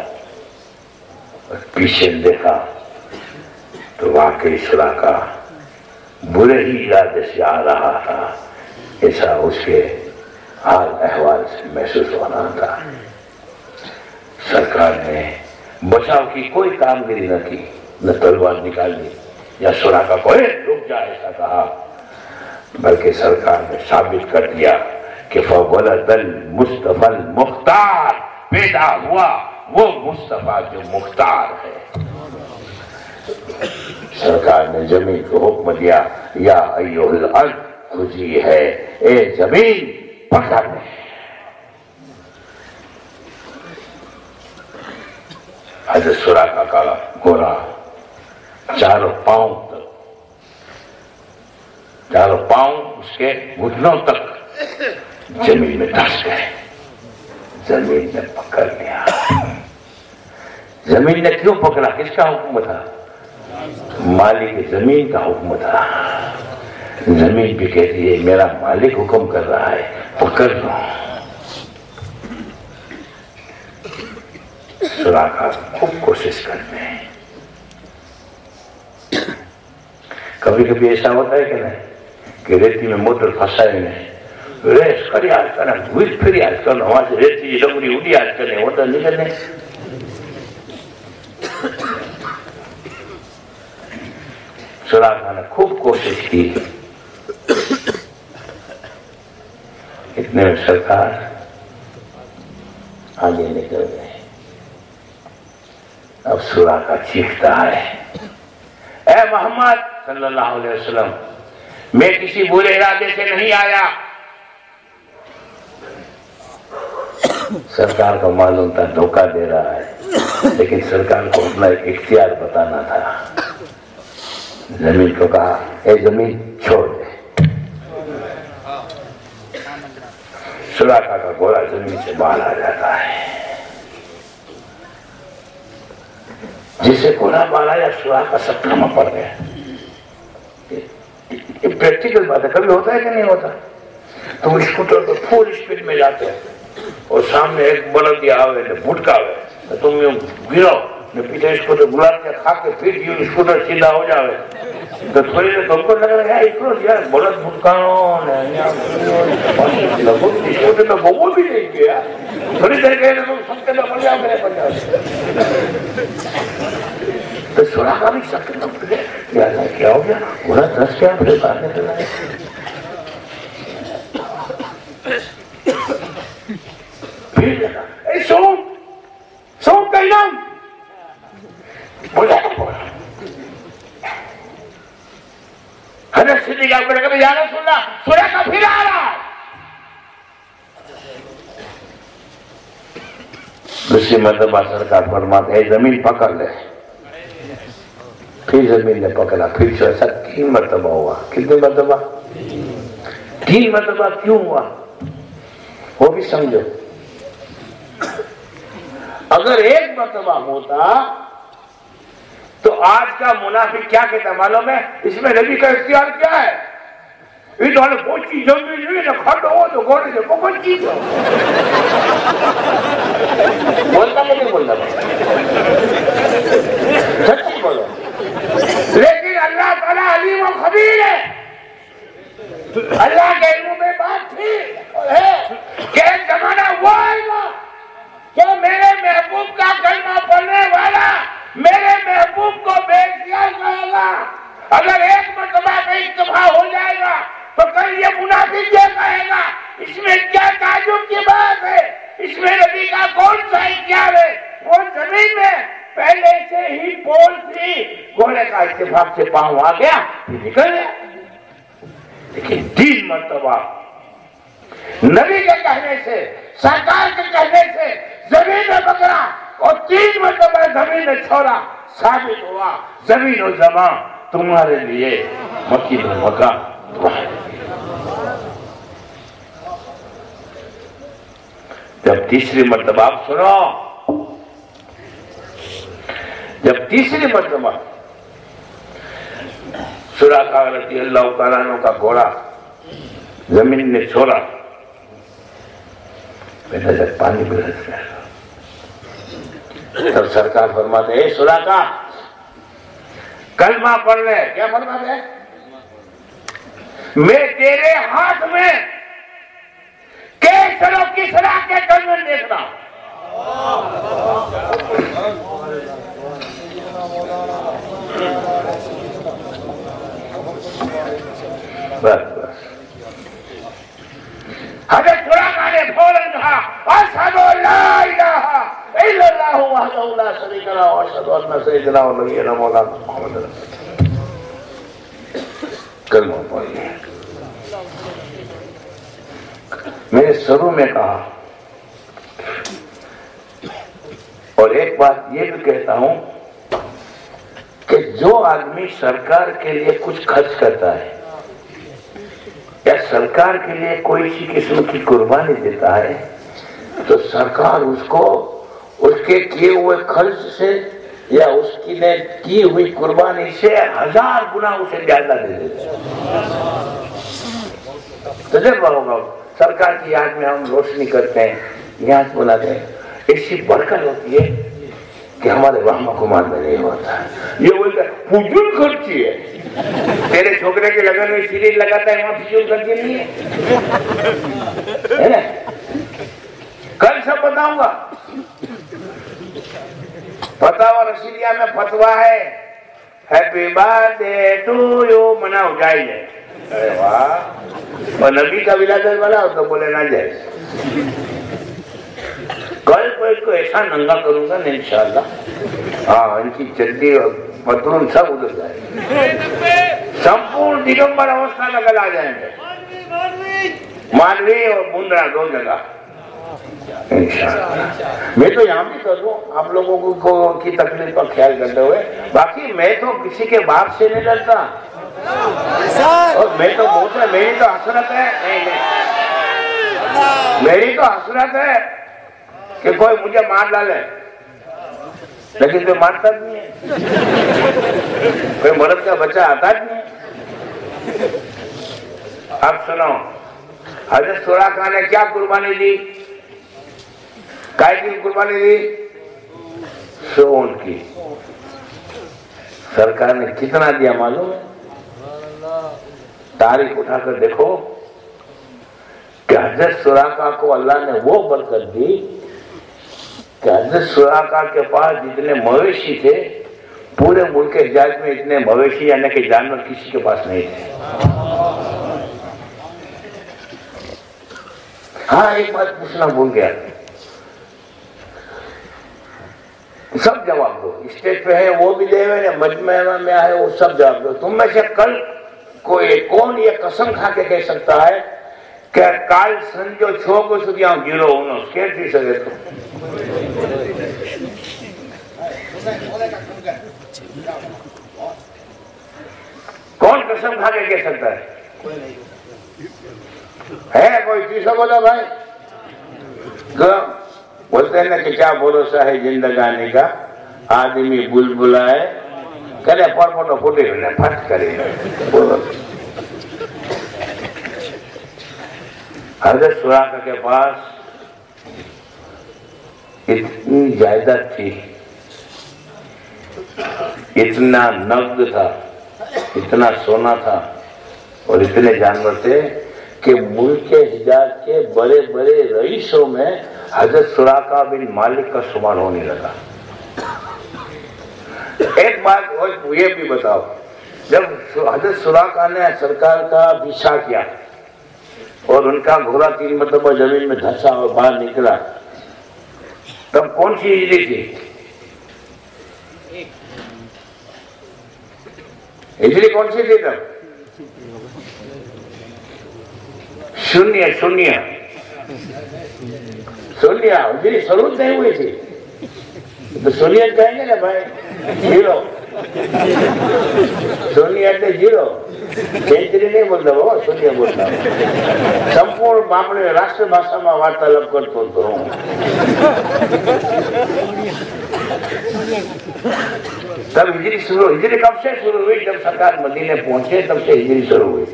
اور پیچھے دیکھا تو واقعی سراقہ برے ہی ارادے سے آ رہا تھا، ایسا اس کے حال احوال سے محسوس ہو رہا تھا. سرکار نے بچاؤ کی کوئی کامگیری نہ کی، نہ تلوار نکالی یا سراقہ کو رک جا ایسا کہا، بلکہ سرکار نے ثابت کر دیا کہ فولد المصطفی المختار، پیدا ہوا وہ مصطفیٰ جو مختار ہے. سرکار نے زمین کو حکم دیا یا ایھا الارض خضی ہے، اے زمین پکڑ لے. حضرت سراقہ کا گھوڑا چاروں پاؤں اس کے گھٹنوں تک زمین میں دھس گئے. زمین نے پکڑ لیا. زمین نے کیوں پکڑا؟ کس کا حکم تھا؟ مالک زمین کا حکم تھا. زمین بھی کہتی ہے میرا مالک حکم کر رہا ہے، پکڑ لو. سراقہ خوب کوشش کرتے ہیں. کبھی کبھی ایسا ہوتا ہے کہ نہیں کہ ریتی میں موٹر پھنسائے نہیں، ریس فریاد کرنا، گھر فریاد کرنا، وہاں سے ریتی ڈمری اڑیاد کرنے ہوتا نہیں کرنے. سراقہ نے خوب کوشش کی. اتنے میں سرکار آگے نکل گئے. اب سراقہ چیختا ہے اے محمد صلی اللہ علیہ وسلم، میں کسی برے ارادے سے نہیں آیا. سرکار کو معلوم تھا دھوکہ دے رہا ہے، لیکن سرکار کو اپنا ایک اختیار بتانا تھا. زمین کو کہا اے زمین چھوڑ دے. سراقہ کا گھوڑا زمین سے باہر آ جاتا ہے. جسے گھوڑا باہر آیا سراقہ سب کھما پڑ گیا. یہ پریکٹیکل بات ہے، کبھی ہوتا ہے کہ نہیں ہوتا؟ تم اسکوٹر پر فل اسپیڈ میں جاتے ہیں اور سامنے ایک بلد آوے بھٹکا ہوئے، تم یوں گرو پیچھے اسکوٹر گلاب کے کھا کے پھر یوں اسکوٹر سیدھا ہو جاوے تو تھوڑی دیر تم کو لگ رہا ہے یار بلد بھٹکاؤ اسکوٹر میں گھومو بھی نہیں گیا. تھوڑی دیر گئے تو سب کے نہ پڑ جاؤ میرے پڑ جاؤ. تو سراقہ بھی سب کے نہ پڑ گیا. کیا ہو گیا؟ گھوڑا دس کیا میرے باہر نکل رہا ہے. پھر اے سون کا انعام بولا. حضرت صدیق اکبر نے کہا یا رسول اللہ سراقہ پھر آ رہا ہے. دوسری مرتبہ سرکار فرماتے ہیں زمین پکڑ لے، پھر زمین نے پکڑا، پھر جو ایسا 3 مرتبہ ہوا۔ کتنے مرتبہ؟ 3 مرتبہ کیوں ہوا وہ بھی سمجھو۔ اگر 1 مرتبہ ہوتا تو آج کا منافق کیا کہتا معلوم ہے؟ اس میں نبی کا اختیار کیا ہے؟ یہ تو پوچھی زمین ہوئی نہ کھڑ ہو تو گھوڑے سے پکڑ چیز ہو، بولتا کہ نہیں بولتا؟ سچی بولو۔ لیکن اللہ تعالیٰ علیم و خبیر ہے، اللہ کے علم میں بات تھی ہے کہ ایک زمانہ وہ آئے گا کہ میرے محبوب کا کلمہ پڑھنے والا میرے محبوب کو بے اختیار کرے گا۔ اگر 1 مرتبہ کا اتفاق ہو جائے گا تو کل یہ منافق یہ کہے گا اس میں کیا تعجب کی بات ہے، اس میں نبی کا کون سا اختیار ہے؟ وہ زمین میں پہلے سے ہی پول تھی، گھوڑے کا اتفاق سے پاؤں آ گیا پھر نکل گیا۔ لیکن 3 مرتبہ نبی کے کہنے سے، سرکار کے کہنے سے زمین میں پکڑا اور 3 مرتبہ زمین میں چھوڑا، ثابت ہوا زمین و زمان تمہارے لیے، مکین و مکہ تمہارے لیے۔ جب تیسری مرتبہ آپ سنو، جب تیسری مرتبہ سراقہ رضی اللہ تعالیٰ عنہ کا گھوڑا زمین نے چھوڑا، پہلے جب پانی برس گیا تب سرکار فرماتے اے سراقہ کلمہ پڑھ لے۔ کیا فرماتے ہیں؟ میں تیرے ہاتھ میں کیسر و کسرا کے کنگن دیکھ رہا ہوں۔ بس بس حضرت سراقہ نے فوراً کہا اشہد ان لا الہ الا اللہ وحدہ لا شریک لہ واشہد ان سیدنا و نبینا مولانا محمد رسول اللہ۔ کلمہ پڑھیے۔ میں نے شروع میں کہا اور ایک بات یہ بھی کہتا ہوں کہ جو آدمی سرکار کے لیے کچھ خرچ کرتا ہے یا سرکار کے لیے کوئی سی قسم کی قربانی دیتا ہے تو سرکار اس کو اس کے کیے ہوئے خرچ سے یا اس کی نے کی ہوئی قربانی سے 1000 گنا اسے زیادہ دے دیتے ہیں۔ تجربہ ہوگا، سرکار کی یاد میں ہم روشنی کرتے ہیں، یاد بناتے ہیں، ایسی برکت ہوتی ہے کہ ہمارے وہم گمان میں نہیں ہوتا ہے۔ یہ بولتا ہے فضول خرچی ہے، تیرے چھوکرے کے لگن میں سیریل لگاتا ہے وہاں فضول خرچی نہیں ہے نا؟ کل سب بتاؤں گا۔ فتاوی رشیدیہ میں فتویٰ ہے happy birthday to you مناؤ جائز ہے۔ ارے واہ، اور نبی کا ولادت والا ہو تو بولے نہ جائز۔ کل کو اس کو ایسا ننگا کروں گا انشاءاللہ، ہاں ان کی چڈی اور پتلون سب ادھر جائے گے، سمپورن دگمبر اوستھا نکل آ جائیں گے، مانوی اور مندرا 2 جگہ انشاءاللہ۔ میں تو یہاں بھی کر دوں آپ لوگوں کو کی تکلیف کا خیال کرتے ہوئے، باقی میں تو کسی کے باپ سے نہیں ڈرتا، اور میں تو بہت ہے، میری تو حسرت ہے، میری تو حسرت ہے کہ کوئی مجھے مار ڈالے، لیکن کوئی مارتا نہیں ہے، کوئی مرد کا بچہ آتا نہیں ہے۔ اب سنو، حضرت سراقہ نے کیا قربانی دی؟ کائے کی قربانی دی؟ سون کی۔ سرکار نے کتنا دیا معلوم ہے؟ تاریخ اٹھا کر دیکھو کہ حضرت سراقہ کو اللہ نے وہ برکت دی کہ حضرت سراقہ کے پاس جتنے مویشی تھے پورے ملک حجاز میں اتنے مویشی یعنی کہ جانور کسی کے پاس نہیں تھے۔ ہاں ایک بات پوچھنا بھول گیا، سب جواب دو، اسٹیج پہ ہے وہ بھی دے ہوئے، مجمع میں آئے وہ سب جواب دو۔ تم میں سے کل کوئی کون یہ قسم کھا کے کہہ سکتا ہے کہ کال سنجو چھو کو سدیاں گیرو انہوں کہہ تھی سکے تو کون قسم کھا کے کہہ سکتا ہے کوئی تیسرا بولا بھائی؟ بولتے ہیں نا کہ کیا بھروسہ ہے زندگانی کا، آدمی بلبلا ہے کرے پڑپٹو پھوٹے ہوئے پھٹ کرے. حضرت سراقہ کے پاس اتنی جائیداد تھی، اتنا نقد تھا، اتنا سونا تھا اور اتنے جانور تھے کہ ملک حجاز کے بڑے بڑے رئیسوں میں حضرت سراقہ بن مالک کا شمار ہونے لگا. ایک بات یہ بھی بتاؤ، جب حضرت سراقہ نے سرکار کا پیچھا کیا اور ان کا گھوڑا 3 مرتبہ زمین میں دھسا اور باہر نکلا، تب کون سی ہجری تھی؟ ہجری کون سی تھی تب؟ شونیہ ہجری شروع نہیں ہوئی تھی تو سونیہ کہیں گے نا بھائی، زیرو. سونیہ اٹلے زیرو، سینچری نہیں بولتا وہ سونیہ بولتا. سمپورن આપણે રાષ્ટ્ર ભાષામાં વાર્તાલાપ કરતો હતો. تب ہجری کب سے شروع ہوئی؟ جب سرکار مدینے پہنچے تب سے ہجری شروع ہوئی.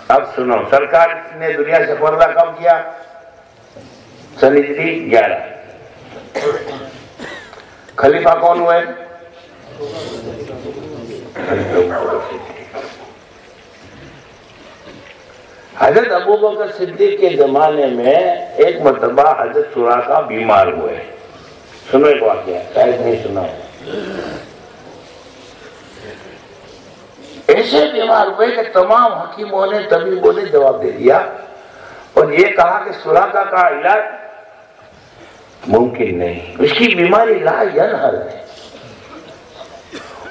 اب سنو، سرکار نے دنیا سے پردہ کب کیا؟ سن ہجری 11. خلیفہ کون ہوئے؟ حضرت ابوبکر صدیق کے زمانے میں ایک مرتبہ حضرت سراقہ بیمار ہوئے. سنو ایک واقعہ، شاید نہیں سنا. ایسے بیمار ہوئے کہ تمام حکیموں نے طبیبوں نے جواب دے دیا اور یہ کہا کہ سراقہ کا علاج ممکن نہیں، اس کی بیماری لا ینحل ہے.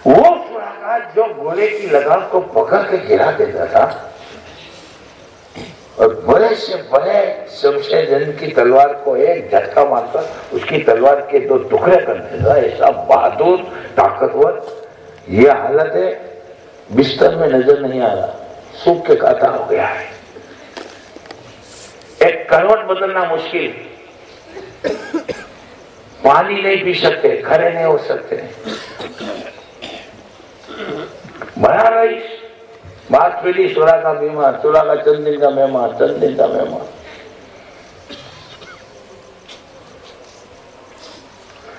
وہ سراقہ جو گھوڑے کی لگام کو پکڑ کے گرا دیتا تھا اور بڑے سے بڑے شمشیر جنگ کی تلوار کو ایک جھٹکا مار کر اس کی تلوار کے 2 ٹکڑے کر دیتا، ایسا بہادر طاقتور. یہ حالت ہے، بستر میں نظر نہیں آ رہا، سوکھ کے کاٹا ہو گیا ہے. ایک کروٹ بدلنا مشکل، پانی نہیں پی سکتے، کھڑے نہیں ہو سکتے. بڑا رئیس، بات پھیلی سراقہ بیمار، سراقہ چند دن کا مہمان.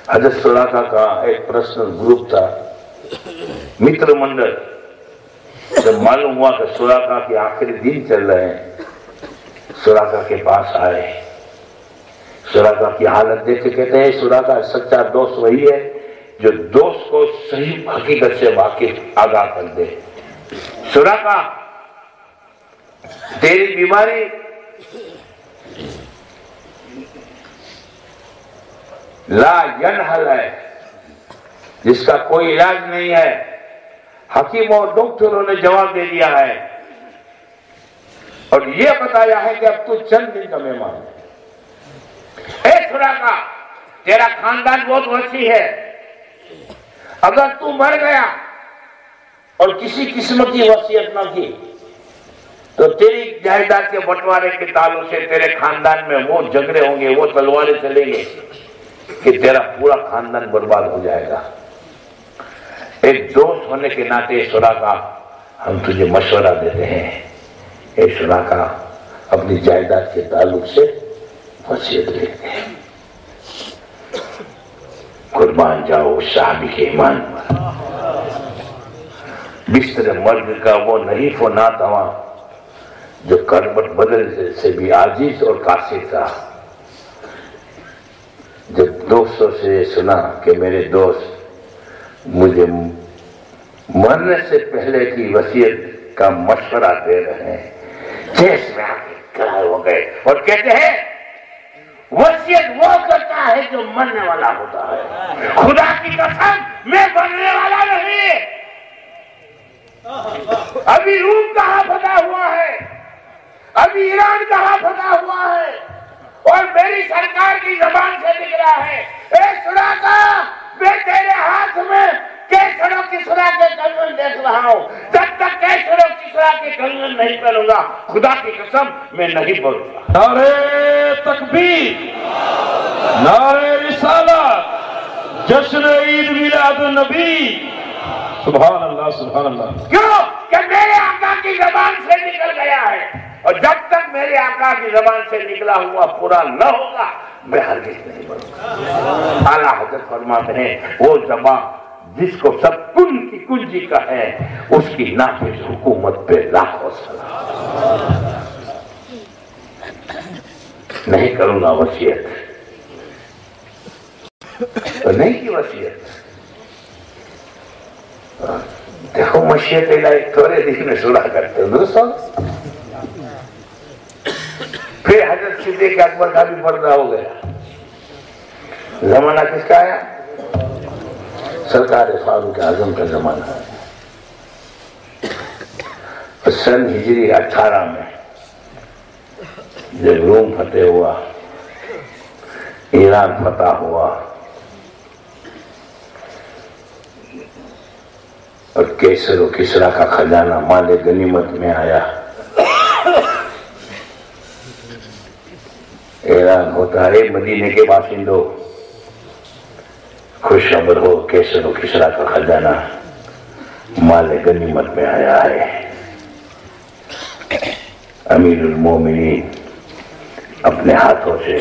حضرت سراقہ کا ایک پرسنل گروپ تھا، متر منڈل. جب معلوم ہوا کہ سراقہ کے آخری دن چل رہے ہیں، سراقہ کے پاس آئے. سراقہ کی حالت دیکھ کے کہتے ہیں سراقہ سچا دوست وہی ہے جو دوست کو صحیح حقیقت سے واقف آگاہ کر دے. سراقہ تیری بیماری لا ینحل ہے، جس کا کوئی علاج نہیں ہے. حکیموں اور ڈاکٹروں نے جواب دے دیا ہے اور یہ بتایا ہے کہ اب تو چند دن کا مہمان ہے. اے سراقہ، تیرا خاندان بہت وسیع ہے، اگر تو مر گیا اور کسی قسم کی وصیت نہ کی تو تیری جائیداد کے بٹوارے کے تعلق سے تیرے خاندان میں وہ جھگڑے ہوں گے، وہ تلواریں چلیں گے کہ تیرا پورا خاندان برباد ہو جائے گا. ایک دوست ہونے کے ناطے سراقہ ہم تجھے مشورہ دیتے ہیں، اے سراقہ اپنی جائیداد کے تعلق سے وصیت لکھ دے. قربان جاؤ صحابی کے ایمان پر. بستر مرگ کا وہ نحیف و ناتواں جو کروٹ بدل سے بھی عاجز اور قاصر تھا، جب دوستوں سے سنا کہ میرے دوست مجھے مرنے سے پہلے کی وصیت کا مشورہ دے رہے ہیں، جیس میں آگے کھڑے ہو گئے اور کہتے ہیں وصیت وہ کرتا ہے جو مرنے والا ہوتا ہے. خدا کی قسم میں مرنے والا نہیں. ابھی روم کہاں فتح ہوا ہے، ابھی ایران کہاں فتح ہوا ہے، اور میری سرکار کی زبان سے نکلا ہے، اے سراقہ میں تیرے ہاتھ میں کیسروں کی سرا کے کنگن دیکھ رہا ہوں، جب تک کیسروں کی سرا کے کنگن نہیں پہنوں گا خدا کی قسم میں نہیں بولوں گا۔ نعرہ تکبیر، نعرہ رسالت، جشن عید میلاد النبی، سبحان اللہ سبحان اللہ۔ کیوں کہ میرے آقا کی زبان سے نکل گیا ہے، اور جب تک میرے آقا کی زبان سے نکلا ہوا پورا نہ ہوگا میں ہرگز نہیں بولوں گا۔ اعلیٰ حضرت فرماتے ہیں وہ زبان جس کو سب کن کی کنجی کا ہے اس کی نافذ حکومت پہ لاکھوں سلام۔ نہیں کروں گا وصیت تو نہیں کی وصیت۔ دیکھو مشیت الہی تھوڑے دن میں سنا کرتے ہیں درست ہو۔ پھر حضرت صدیق اکبر کا بھی پردہ ہو گیا، زمانہ کس کا آیا؟ سرکار فاروق اعظم کا زمانہ ہے۔ سن ہجری 18 میں جب روم فتح ہوا، ایران فتح ہوا اور کیسر و کسرا کا خزانہ مال غنیمت میں آیا، اعلان ہوتا ہے مدینے کے باشندوں خوش خبر ہو، کیسر و کسرا کا خزانہ مال غنیمت میں آیا ہے۔ امیر المومنین اپنے ہاتھوں سے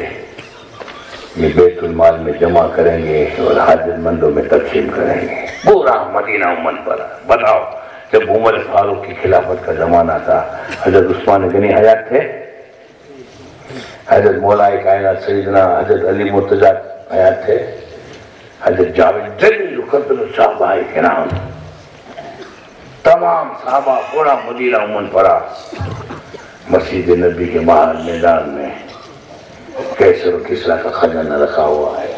یہ بیت المال میں جمع کریں گے اور حاجت مندوں میں تقسیم کریں گے۔ پورا مدینہ امن پر بتاؤ، جب عمر فاروق کی خلافت کا زمانہ تھا، حضرت عثمان غنی حیات تھے، حضرت مولا کائنات سیدنا حضرت علی مرتضیٰ حیات تھے، حضرت جاوید جلیل القدر صحابہ کرام، تمام صحابہ، پورا مدینہ امن پڑا۔ مسجد نبی کے باہر میدان میں کیسر و کسرا کا خزانہ رکھا ہوا ہے،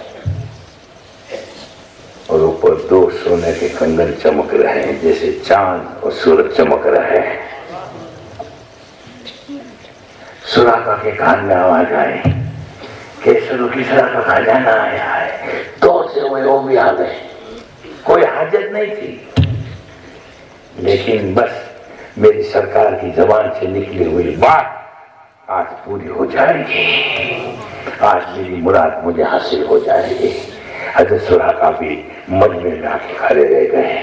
اور اوپر 2 سونے کے کنگن چمک رہے ہیں جیسے چاند اور سورج چمک رہے ہیں۔ سراقہ کے کان میں آواز آئی، کیسر و کسرا کا خزانہ آیا ہے۔ دور سے وہ بھی آ گئے، کوئی حاجت نہیں تھی، لیکن بس میری سرکار کی زبان سے نکلی ہوئی بات آج پوری ہو جائے گی، آج میری مراد مجھے حاصل ہو جائے گی۔ حضرت سراقہ بھی مجمع میں آ کے کھڑے رہ گئے،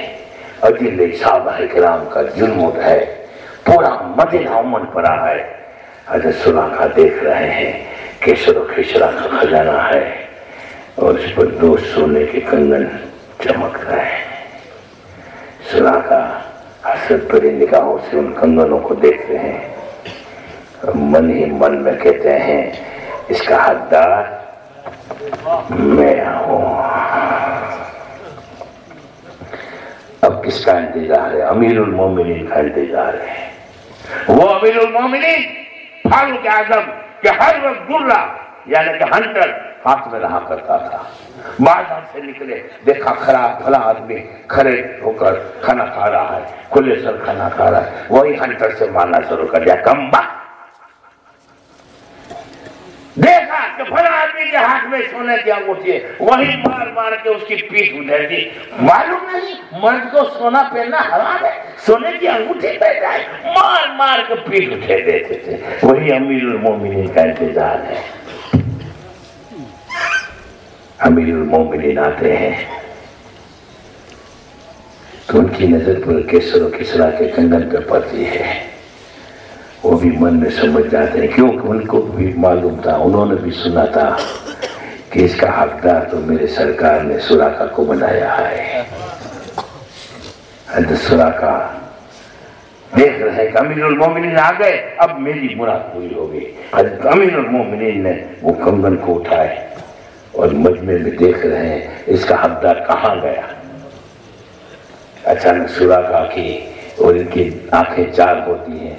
اجل صحابہ کرام کا جنود ہے، پورا مدینہ امن پڑا ہے۔ حضرت سراقہ دیکھ رہے ہیں کیسر و کسرا کا خزانہ ہے اور اس پر 2 سونے کے کنگن چمک رہے ہیں۔ سراقہ حسرت بھری نگاہوں سے ان کنگنوں کو دیکھتے ہیں، من ہی من میں کہتے ہیں اس کا حقدار میں ہوں۔ اب کس کا انتظار ہے؟ امیر المومنین کا انتظار ہے۔ وہ امیر المومنین فاروق اعظم کہ ہر وقت گرہ یعنی کہ ہنٹر ہاتھ میں رہا کرتا تھا، بازار سے نکلے دیکھا کھلا آدمی کھڑے ہو کر کھانا کھا رہا ہے، کھلے سر کھانا کھا رہا ہے، وہی ہنٹر سے مارنا شروع کر دیا، کمبا۔ دیکھا کہ فلاں آدمی کے ہاتھ میں سونے کی انگوٹھی ہے، وہی مار مار کے اس کی پیٹھ ادھر دی۔ معلوم نہیں مرد کو سونا پہننا حرام ہے، سونے کی انگوٹھی پہن جائے، مار مار کے پیٹھ اٹھے دیتے تھے۔ وہی امیر المومنین کا انتظار ہے۔ امیر المومنین آتے ہیں تو ان کی نظر پر کیسر و کسرا کے کنگن پہ پڑتی ہے، وہ بھی من میں سمجھ جاتے ہیں، کیونکہ ان کو بھی معلوم تھا، انہوں نے بھی سنا تھا کہ اس کا حقدار تو میرے سرکار نے سراقہ کو بنایا ہے۔ حضرت سراقہ دیکھ رہے ہیں کہ امیر المومنین آ گئے، اب میری مراد پوری ہوگی۔ حضرت امیر المومنین نے وہ کنگن کو اٹھائے اور مجمع میں دیکھ رہے ہیں اس کا حقدار کہاں گیا۔ اچانک سراقہ کی اور ان کی آنکھیں 4 ہوتی ہیں،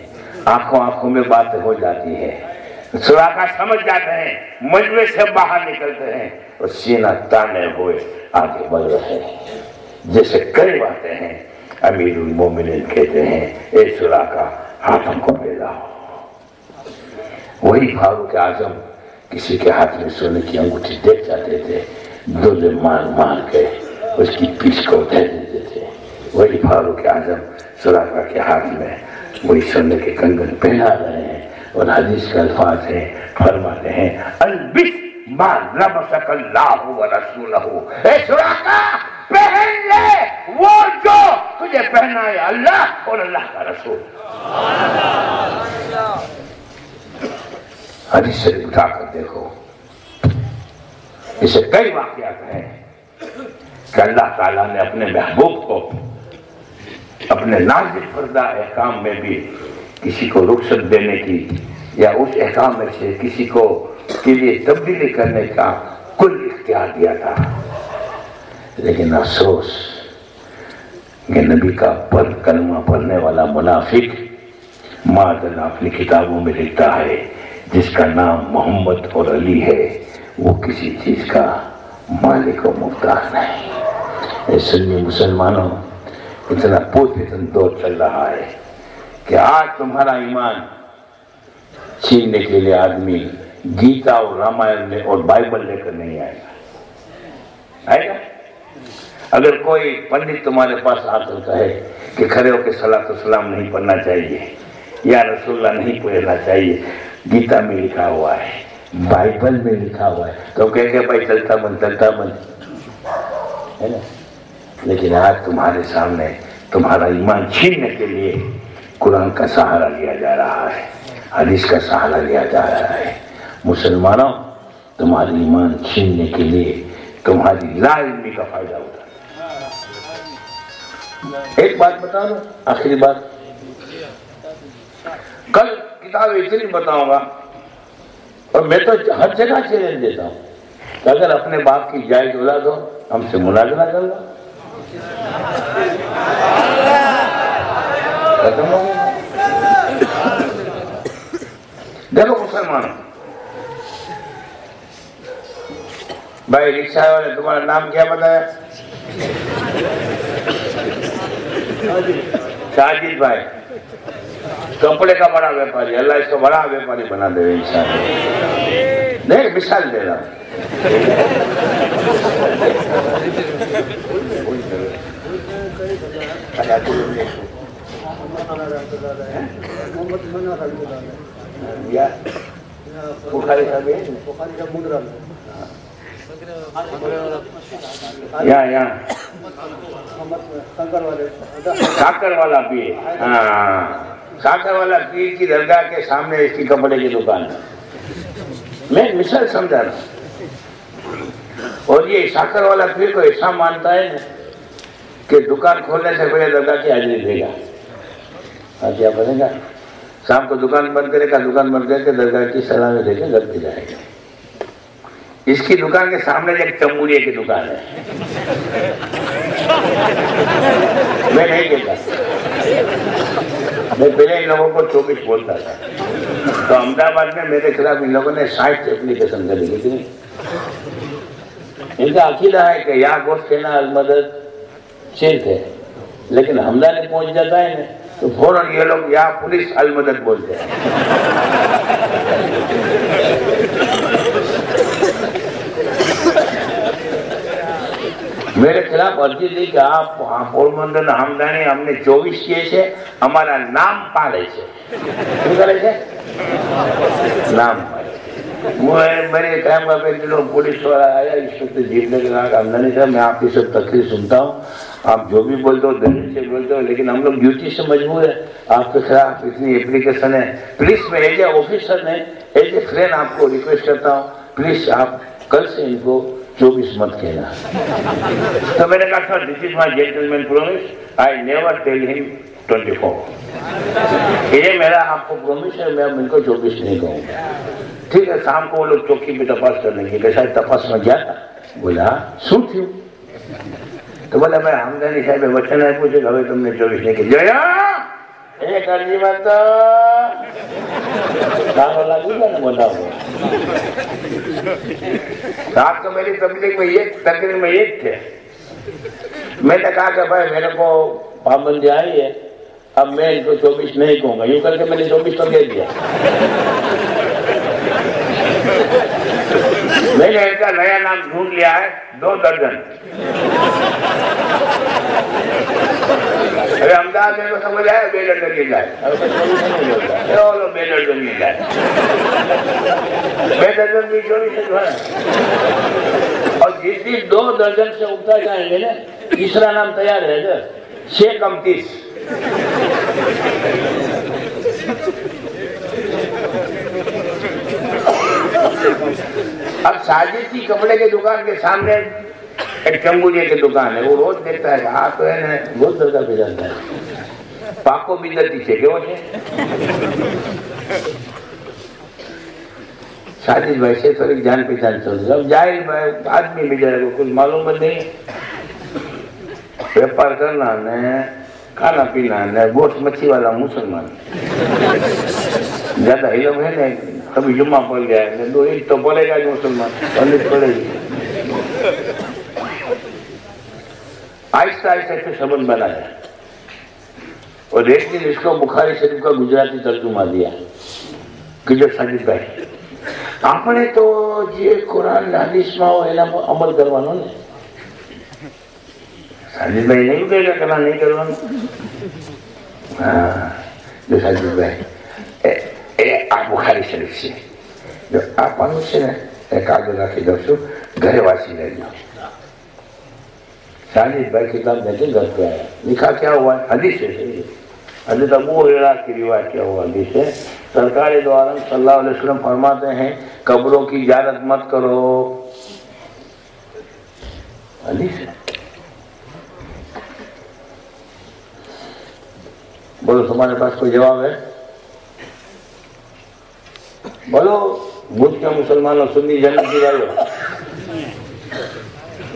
آنکھوں میں باتیں ہو جاتی ہیں۔ سراقہ سمجھ جاتے ہیں، مجمع سے باہر نکلتے ہیں اور سینہ تانے ہوئے آگے بڑھ رہے ہیں۔ جیسے قریب آتے ہیں، امیر المومنین کہتے ہیں اے سراقہ ہاتھوں کو پھیلاؤ۔ وہی فاروق اعظم کسی کے ہاتھ میں سونے کی انگوٹھی دیکھ جاتے تھے، دولے مار مار کے اس کی پیٹھ کو دے دیتے تھے۔ وہی فاروق اعظم سراقہ کے ہاتھ میں وہی سونے کے کنگن پہنا رہے ہیں، اور حدیث کے الفاظ ہیں، فرماتے ہیں البس ما لبسک اللہ و رسولہ، اے سراقہ پہن لے وہ جو تجھے پہنا ہے اللہ اور اللہ کا رسول۔ حدیث شریف اٹھا کر دیکھو، اسے کئی واقعات ہیں کہ اللہ تعالیٰ نے اپنے محبوب کو اپنے نازل کردہ احکام میں بھی کسی کو رخصت دینے کی یا اس احکام میں سے کسی کو کے لیے تبدیلی کرنے کا کل اختیار دیا تھا، لیکن افسوس کہ نبی کا کلمہ پڑھنے والا منافق معاذ اپنی کتابوں میں لکھتا ہے جس کا نام محمد اور علی ہے، وہ کسی چیز کا مالک و مختار نہیں۔ اے سنی مسلمانوں، اتنا پوچھن دور چل رہا ہے کہ آج تمہارا ایمان چھیننے کے لیے آدمی گیتا اور رامائن اور بائبل لے کر نہیں آئے گا، آئے گا؟ اگر کوئی پنڈت تمہارے پاس آ کر کہے کہ کھڑے ہو کے صلاۃ السلام نہیں پڑھنا چاہیے یا رسول اللہ نہیں پڑھنا چاہیے، گیتا میں لکھا ہوا ہے، بائبل میں لکھا ہوا ہے، تو کہیں گے بھائی چلتا بن ہے نا؟ لیکن آج تمہارے سامنے تمہارا ایمان چھیننے کے لیے قرآن کا سہارا لیا جا رہا ہے، حدیث کا سہارا لیا جا رہا ہے۔ مسلمانوں، تمہاری ایمان چھیننے کے لیے تمہاری لا علمی کا فائدہ ہوتا ہے۔ ایک بات بتا دو، آخری بات، کل کتاب اتنی بتاؤں گا، اور میں تو ہر جگہ چیلنج دیتا ہوں کہ اگر اپنے باپ کی جائز اولاد ہو ہم سے مناظرہ کر لو، ختم ہو گیا۔ دیکھو مسلمانوں، بھائی رکشہ والے تمہارا نام کیا بتایا؟ ساجد بھائی، کپڑے کا بڑا ویپاری، اللہ اس کو بڑا ویپاری بنا دے انشاءاللہ۔ نہیں، مثال دے رہا ہوں۔ یہاں ساکر والا پیر، ہاں ساکر والا پیر کی درگاہ کے سامنے اس کی کپڑے کی دکان ہے۔ میں مثال سمجھا رہا ہوں، اور یہ ساکر والا پیر کو ایسا مانتا ہے کہ دکان کھولنے سے پہلے درگاہ کی حاضری دے گا، کیا بنے گا؟ شام کو دکان بند کرے گا، دکان بند کر کے درگاہ کی سلامی دے کے گھر پہ جائے گا۔ اس کی دکان کے سامنے ایک تمبوریے کی دکان ہے، میں نہیں کہتا، میں پہلے ان لوگوں کو 24 بولتا تھا، تو احمد آباد میں میرے خلاف ان لوگوں نے 60 اپلیکیشن کر دی تھی۔ ان کا عقیدہ ہے کہ یا گوشت کھانا المدد شرک ہے، لیکن حملہ نے پہنچ جاتا ہے نا تو فوراً یہ لوگ یا پولیس المدد بولتے ہیں۔ میرے خلاف عرضی دی کہ آپ پورمندر ہمدانی ہم نے 24 کیے سے ہمارا نام پالے سے کیوں کرے سے نام پالے۔ میرے ٹائم کا پہ دنوں پولیس والا آیا، اس وقت جیب لے کے کہا کہ ہمدانی صاحب میں آپ کی سب تقریر سنتا ہوں، آپ جو بھی بولتے ہو دلیل سے بولتے ہو، لیکن ہم لوگ ڈیوٹی سے مجبور ہیں، آپ کے خلاف اتنی اپلیکیشن ہے، پلیز میں ایز اے آفیسر نے ایز اے فرینڈ آپ کو ریکویسٹ کرتا ہوں، پلیز آپ کل سے ان کو 24 مت کہنا۔ تو میں نے کہا sir this is my gentleman promise, I never tell him 24۔ یہ میرا آپ کو پرومس ہے، میں ان کو 24 نہیں کہوں گا۔ ٹھیک ہے، شام کو وہ لوگ چوکی پہ تپاس کر لیں گے کہ شاید تپاس میں گیا تھا، بولا سن تھیوں، تو بولا میں ہمدانی صاحب بچن ہے پوچھے گا تم نے 24 نہیں کہا، ایک عرضی بنتا کام لگی گا نا بتا ہوا۔ رات کو میری تبلیغ میں یہ تھے، میں نے کہا کہ بھائی میرے کو پابندی آئی ہے، اب میں ان کو 24 نہیں کہوں گا، یوں کر کے میں نے 24 تو دے دیا۔ کا نیا نام ڈھونڈ لیا ہے 2 درجن. ارے احمدآباد میں تو سمجھ آیا 2 درجن کی جائے. 2 درجن کی جائے. 2 درجن کی چوری سے جو ہے. اور جتنی 2 درجن سے اگتا جائیں گے نا تیسرا نام تیار ہے گا 6 کم 30. اب ساجد کی کپڑے کے دکان کے سامنے ایک چمبولیے کی دکان ہے. وہ روز دیکھتا ہے کہ ہاں تو ہے نا بہت درگاہ پہ جاتا ہے. پاکو بھی درتی سے کیوں ہے ساجد بھائی سے تھوڑی جان پہچان چل رہی. اب جاہل بھائی آدمی بھی جائے گا کچھ معلوم نہیں. ویپار کرنا ہے کھانا پینا ہے. گوشت مچھی والا مسلمان زیادہ علم ہے نا. کبھی جمعہ پڑ گیا ہے 2 عید تو بولے گا جو مسلمان پنڈت پڑے گی. آہستہ آہستہ سے سبند بنا ہے. اور ایک دن اس کو بخاری شریف کا گجراتی ترجمہ دیا کہ جو ساجد بھائی آپ نے تو یہ قرآن حدیث میں عمل کروانا نے. ساجد بھائی نہیں کہے گا کرنا نہیں کروانا. ہاں جو ساجد بھائی آپ بخاری شریف سے جو آپ آنو سے نا کاغذ رکھی دو سو گھر واسی لے جاؤ. ساجد بھائی کتاب دیکھے گھر پہ آیا. لکھا کیا ہوا ہے حدیث ہے. حضرت ابو ہریرہ کی روایت کیا ہوا حدیث ہے. سرکار دو عالم صلی اللہ علیہ وسلم فرماتے ہیں قبروں کی زیارت مت کرو. حدیث ہے. بولو تمہارے پاس کوئی جواب ہے؟ بولو بدھ کے مسلمانوں سنی جنت کی جائے.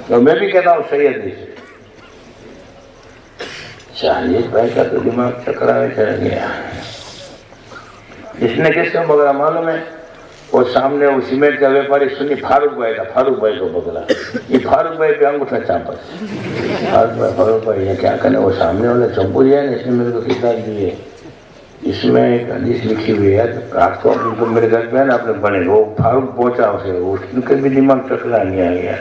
تو میں بھی کہتا ہوں صحیح حدیث. ساجد بھائی کا تو دماغ چکراوے چڑھ گیا. اس نے کس کو پکڑا معلوم ہے؟ وہ سامنے وہ سیمنٹ کا ویپاری سنی فاروق بھائی تھا. فاروق بھائی کو پکڑا. یہ فاروق بھائی پہ انگوٹھا چاپا. فاروق بھائی یہ کیا کرنے. وہ سامنے والا چمپوری ہے نا اس نے میرے کو کتاب دی ہے. اس میں ایک حدیث لکھی ہوئی ہے. رات کو میرے گھر پہ ہے نا اپنے بنے وہ فاروق پہنچا اسے. ان کے بھی دماغ چکرا نہیں آ گیا.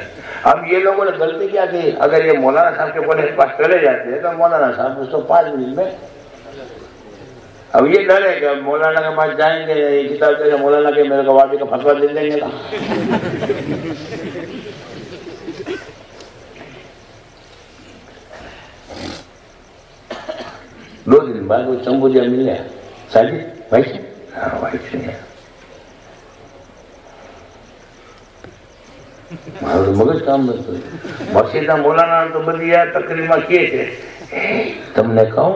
اب یہ لوگوں نے غلطی کیا کہ اگر یہ مولانا صاحب کے پاس چلے جاتے ہیں تو مولانا صاحب اس کو 5 منٹ میں. اب یہ ڈر ہے کہ مولانا کے پاس جائیں گے یہ کتاب دے گا مولانا کے میرے کو واقعی کا فتویٰ دے دیں گے. 2 دن بعد وہ چمبودیا مل گیا. ساجد بھائی سے ہاں بھائی سے مغز کام بس مسیدہ مولانا تو بدیا تقریبا کیے تھے. تم نے کہوں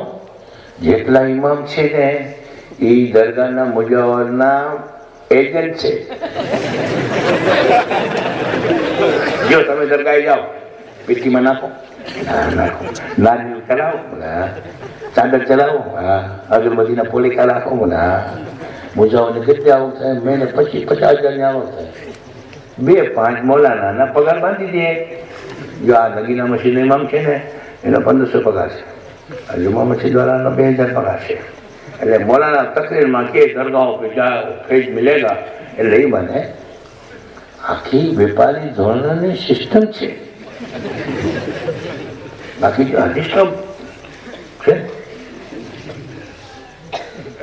જેટલા ઇમામ છે ને એ દરગાહના મુજાવરના એજન્ટ છે. જો તમે દરગાહે જાઓ પીઠીમાં નાખો નાખો નારિયેળ ચલાવો ચાદર ચલાવો અગરબત્તીના પોલિકા રાખો મુજાવરને કેટલી આવક થાય? મહિને 50,000 આવક થાય. 2-5 મૌલાનાના પગાર બાંધી દે. જો આ નગીના મસ્જિદનો ઇમામ છે ને એનો 1500 પગાર છે. જુમા મસ્જિદ વાળાનો 2000 પગાર છે. એટલે મૌલાના તકરીરમાં કે દરગાહો પે જાઓ ફેજ મિલેગા એટલે એ બને. આખી વેપારી ધોરણની સિસ્ટમ છે. બાકી જો હદીસનો છે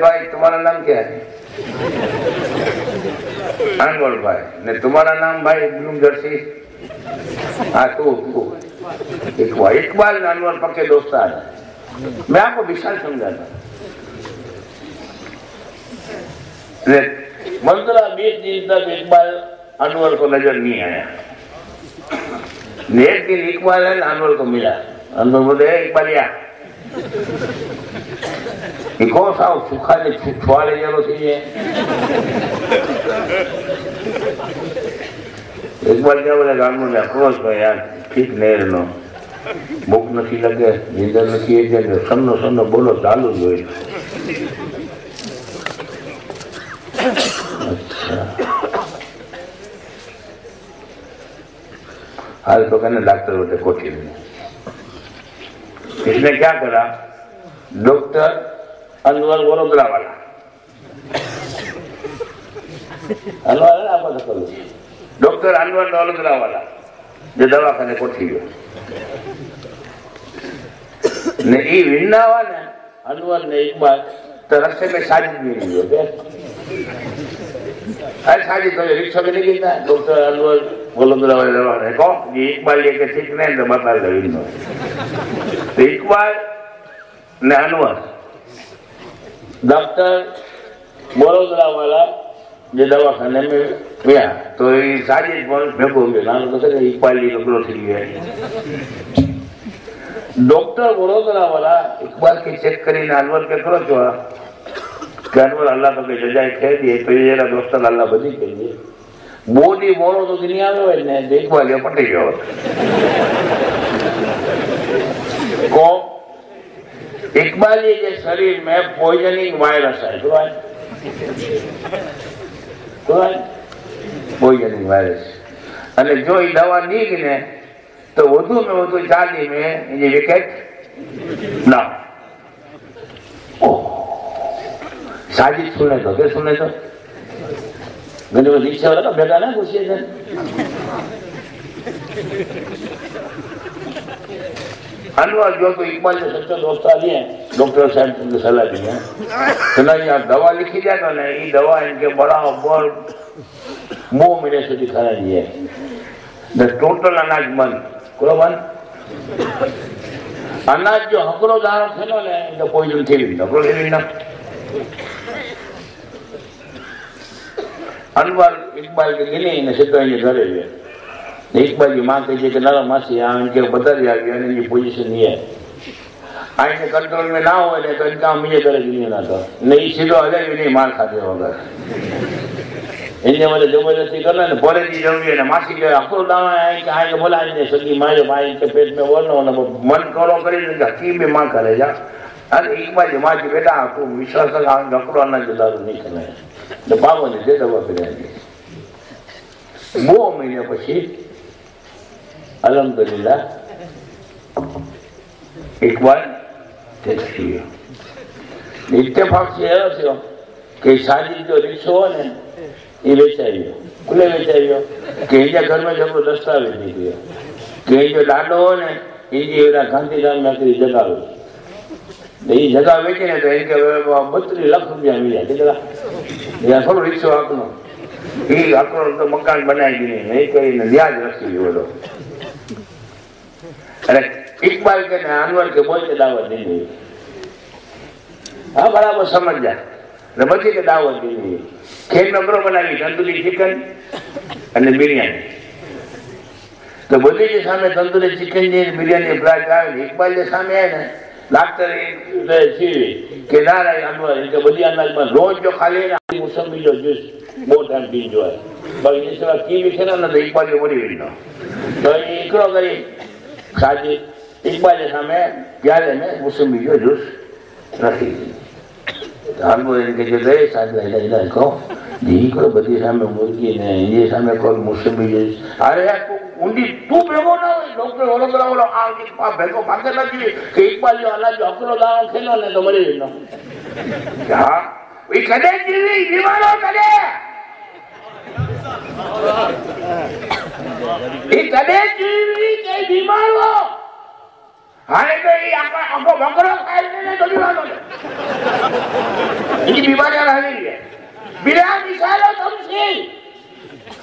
بھائی تمہارا نام کیا ہے؟ انور بھائی. نے تمہارا نام بھائی نیو جرسی؟ ہاں تو اقبال انور پکے دوستان ہیں. میں آپ کو مثال سمجھاتا ہوں. منظرہ 20 دن تک اقبال انور کو نظر نہیں آیا. ایک دن اقبال ہے انور کو ملا. انور بولے اقبالیا کون سا سکھا نے چھوالے جلو تھی. اقبال کیا بولے انور نے اخروش کو یار ٹھیک نہیں رہنو بھوک نہیں لگے نیندر نہیں جگہ سنو سنو بولو چالو جو. اچھا حال تو کہنے ڈاکٹر ہوتے کوٹھی میں. اس نے کیا کرا؟ ڈاکٹر انور وڑودرا والا انور ہے آپ کو ڈاکٹر انور وڑودرا والا جو دوا کھانے کوٹھی گئے نے ای وننا ہوا نا انور نے اقبال تو رستے میں ساجد بھی نہیں ہوتے. ارے ساجد تو رکشا بھی نہیں گیتا. ڈاکٹر انور وڑودرا والے دوا نے کہو یہ اقبال یہ کہ ٹھیک نہیں تو بتا لے. تو اقبال نے انور ڈاکٹر وڑودرا والا جو دوا خانے میں گیا تو یہ ساجد بھیگو گئے نام تو اقبال یہ لگڑو تھی گئے. ڈاکٹر وڑودرا والا اقبال کی چیک کری نے انور کے کرو چھوڑا کہ انور اللہ تو کہ ججائے کہہ دیئے تو یہ دوستر اللہ بدی کر دیئے. بودی موڑو تو دنیا میں ہوئے نے اقبال یہ پٹے گئے کو اقبالی کے شریر میں پوائزننگ وائرس ہے. پوائزننگ وائرس اور جو یہ دوا نہیں گنے تو وضو میں وضو چالی میں یہ وکٹ نہ. ساجد سنے تو کیا سنے تو گنے وہ دیکھے والا کا بھیگا نا کچھ یہ انور جو تو اقبال جو سچا دوستا لیے ہیں ڈاکٹر صاحب کو صلاح دی ہیں چلا یہ دوا لکھی جائے تو نہیں یہ دوا ان کے بڑا بہت منہ میرے سے دکھانا دیئے ٹوٹل اناج بند کرو بند. اناج جو ہکرو دارو کھنو لے تو پوائزن تھی بھی ہکرو لے بھی نا. انور اقبال کے گنے انہیں سے تو انہیں گھرے ہوئے. اقبال کی ماں کہتے کہ نرم ماسی ان کے بدر یا گیا ان کی پوزیشن نہیں ہے آئین کے کنٹرول میں نہ ہوئے تو ان کا مجھے گھرے گنے نہ تھا نہیں سیدھو حضر بھی نہیں مار کھاتے ہوگا. انہیں مجھے زبردستی کرنا ہے بولے دی ضروری ہے ماسی جو اکڑو دانا ہے کہ آئیں کہ بولا انہیں سکی ماں بھائی کے پیٹ میں بولنا ہونا من کرو کری تو حکیم بھی ماں کرے جا. ارے اقبال جماع کی بیٹا تو وشواس کا اکڑو آنا جو دارو نہیں کرنا ہے تو بابا نے دے دوا پہ رہے گی. وہ مہینے پچھی الحمدللہ اقبال ٹیسٹ کیا. اتفاق سے ہے کہ شادی جو رکشو ہو نے یہ بیچائی ہو کلے بیچائی ہو کہ انجا گھر میں جب دستاویز نہیں کیا کہ جو ڈاڈو ہو نے انجی ایرا گاندھی دان میں کری جگہ ہوئی یہ جگہ بیچے نے تو ان کے 32 لاکھ روپیہ ملیا کتنا یہ سب رکشو آکنو یہ آکنو تو مکان بنائی گی نہیں کہیں نیاز رکھی ہو لو. اقبال کے انور کے بول کے دعوت نہیں ہوئی. ہاں برابر سمجھ جائے بچے کے دعوت نہیں ہوئی. کھیل نمبروں بنائی تندوری چکن اور بریانی تو بدی کے سامنے تندوری چکن جی بریانی فرائی کرائی. اقبال کے سامنے آئے نا ڈاکٹر سیوی کہ نہ رہے انور ان کے بدی اناج میں روز جو کھا لے نا موسمی جو جوس بہت ٹائم پی جو ہے باقی اس طرح کی بھی کھینا نا تو اقبال کے بڑی ہوئی نا تو یہ اکڑو کری ساجی اقبال کے سامنے پیالے میں موسمی جو جوس رکھی تھی. ہم کو ان کے جو دے ساتھ لہلہ کہو دیکھ کرو بدی سامنے مرگی نے یہ سامنے کہو موسمی جو ارے یار تو انڈی تو بھیگو نہ ہوئی ڈاکٹر وڑودرا والا آگے بھیگو بھاگے نہ کی کہ اقبال جو اللہ جو حقرو داروں کھیلو نے تو مری نا کیا یہ کدے جیوی بیمارو کدے یہ کدے جیوی کہ بیمارو ہاں تو یہ آپ کو بکرو کھائے تو بیمارو ان کی بیماریاں رہ گئی ہے. بلا مثالوں تم سے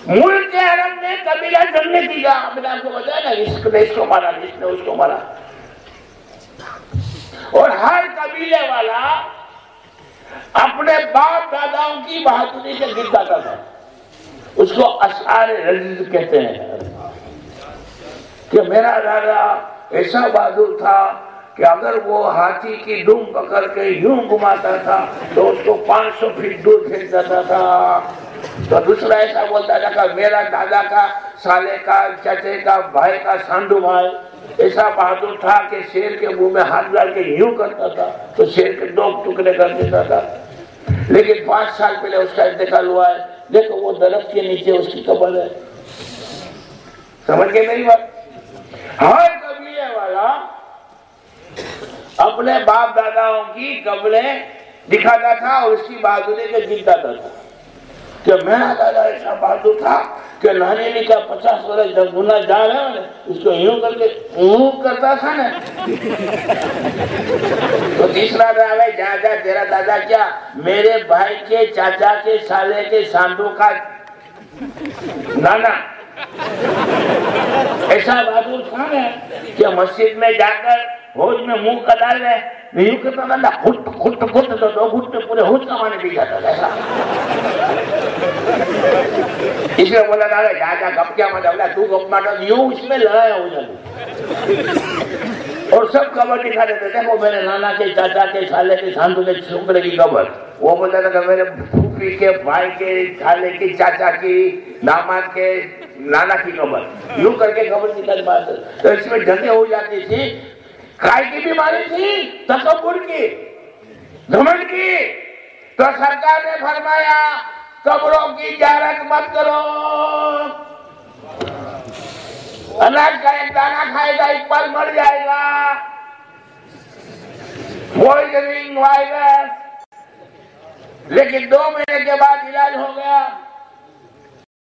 ملک عرب میں قبیلہ جنگنے کی گا. میں نے آپ کو بتایا نا, اس نے اس کو مارا, اس نے اس کو مارا, اور ہر قبیلے والا اپنے باپ داداؤں کی بہادری سے گر جاتا تھا. اس کو اشعار رجز کہتے ہیں کہ میرا دادا ایسا بہادر تھا کہ اگر وہ ہاتھی کی دم پکڑ کے یوں گھماتا تھا تو اس کو 500 فٹ دور پھینک دیتا تھا. تو دوسرا ایسا بولتا تھا کہ میرا دادا کا سالے کا چچے کا بھائی کا سانڈو بھائی ایسا بہادر تھا کہ شیر کے منہ میں ہاتھ ڈال کے یوں کرتا تھا تو شیر کے 2 ٹکڑے کر دیتا تھا. لیکن 5 سال پہلے اس کا انتقال ہوا ہے. دیکھو وہ درخت کے نیچے اس کی قبر ہے. سمجھ گئے میری بات؟ ہر قبیلے والا اپنے باپ داداؤں کی قبریں دکھاتا تھا اور اس کی بہادری کے گرتا تھا کہ میرا دادا ایسا بہادر تھا کہ نانی نے کہا 50 برس جب گناہ جا رہے ہیں اس کو یوں کر کے یوں کرتا تھا نا. تو تیسرا دادا جا جا تیرا دادا کیا میرے بھائی کے چاچا کے سالے کے سانڈو کا نانا ایسا بہادر تھا نا کہ مسجد میں جا کر ہوش میں منہ کا ڈال رہے یوں کرتا تھا نا, گھٹ گھٹ گھٹ تو 2 گھٹ پورے ہوش کا مانے بھی جاتا تھا ایسا. اس لیے بولا دادا جا جا گپ کیا مت بولا تو گپ ماتا یوں اس میں لڑایا ہو جاتی. اور سب قبر دکھا دیتے تھے. وہ میرے نانا کے چاچا کے سالے کے سانڈو کے چھوکرے کی قبر, وہ بولتا تھا کہ میرے پھوپھی کے بھائی کے سالے کی چاچا کی داماد کے نانا کی قبر, یوں کر کے قبر نکل پاتے. تو اس میں جنگیں ہو جاتی تھی. کائے کی بیماری تھی, تکبر کی, گھمنڈ کی. تو سرکار نے فرمایا قبروں کی زیارت مت کرو. اناج کا ایک دانہ کھائے گا اقبال مر جائے گا. پوائزننگ وائرس, لیکن 2 مہینے کے بعد علاج ہوگا.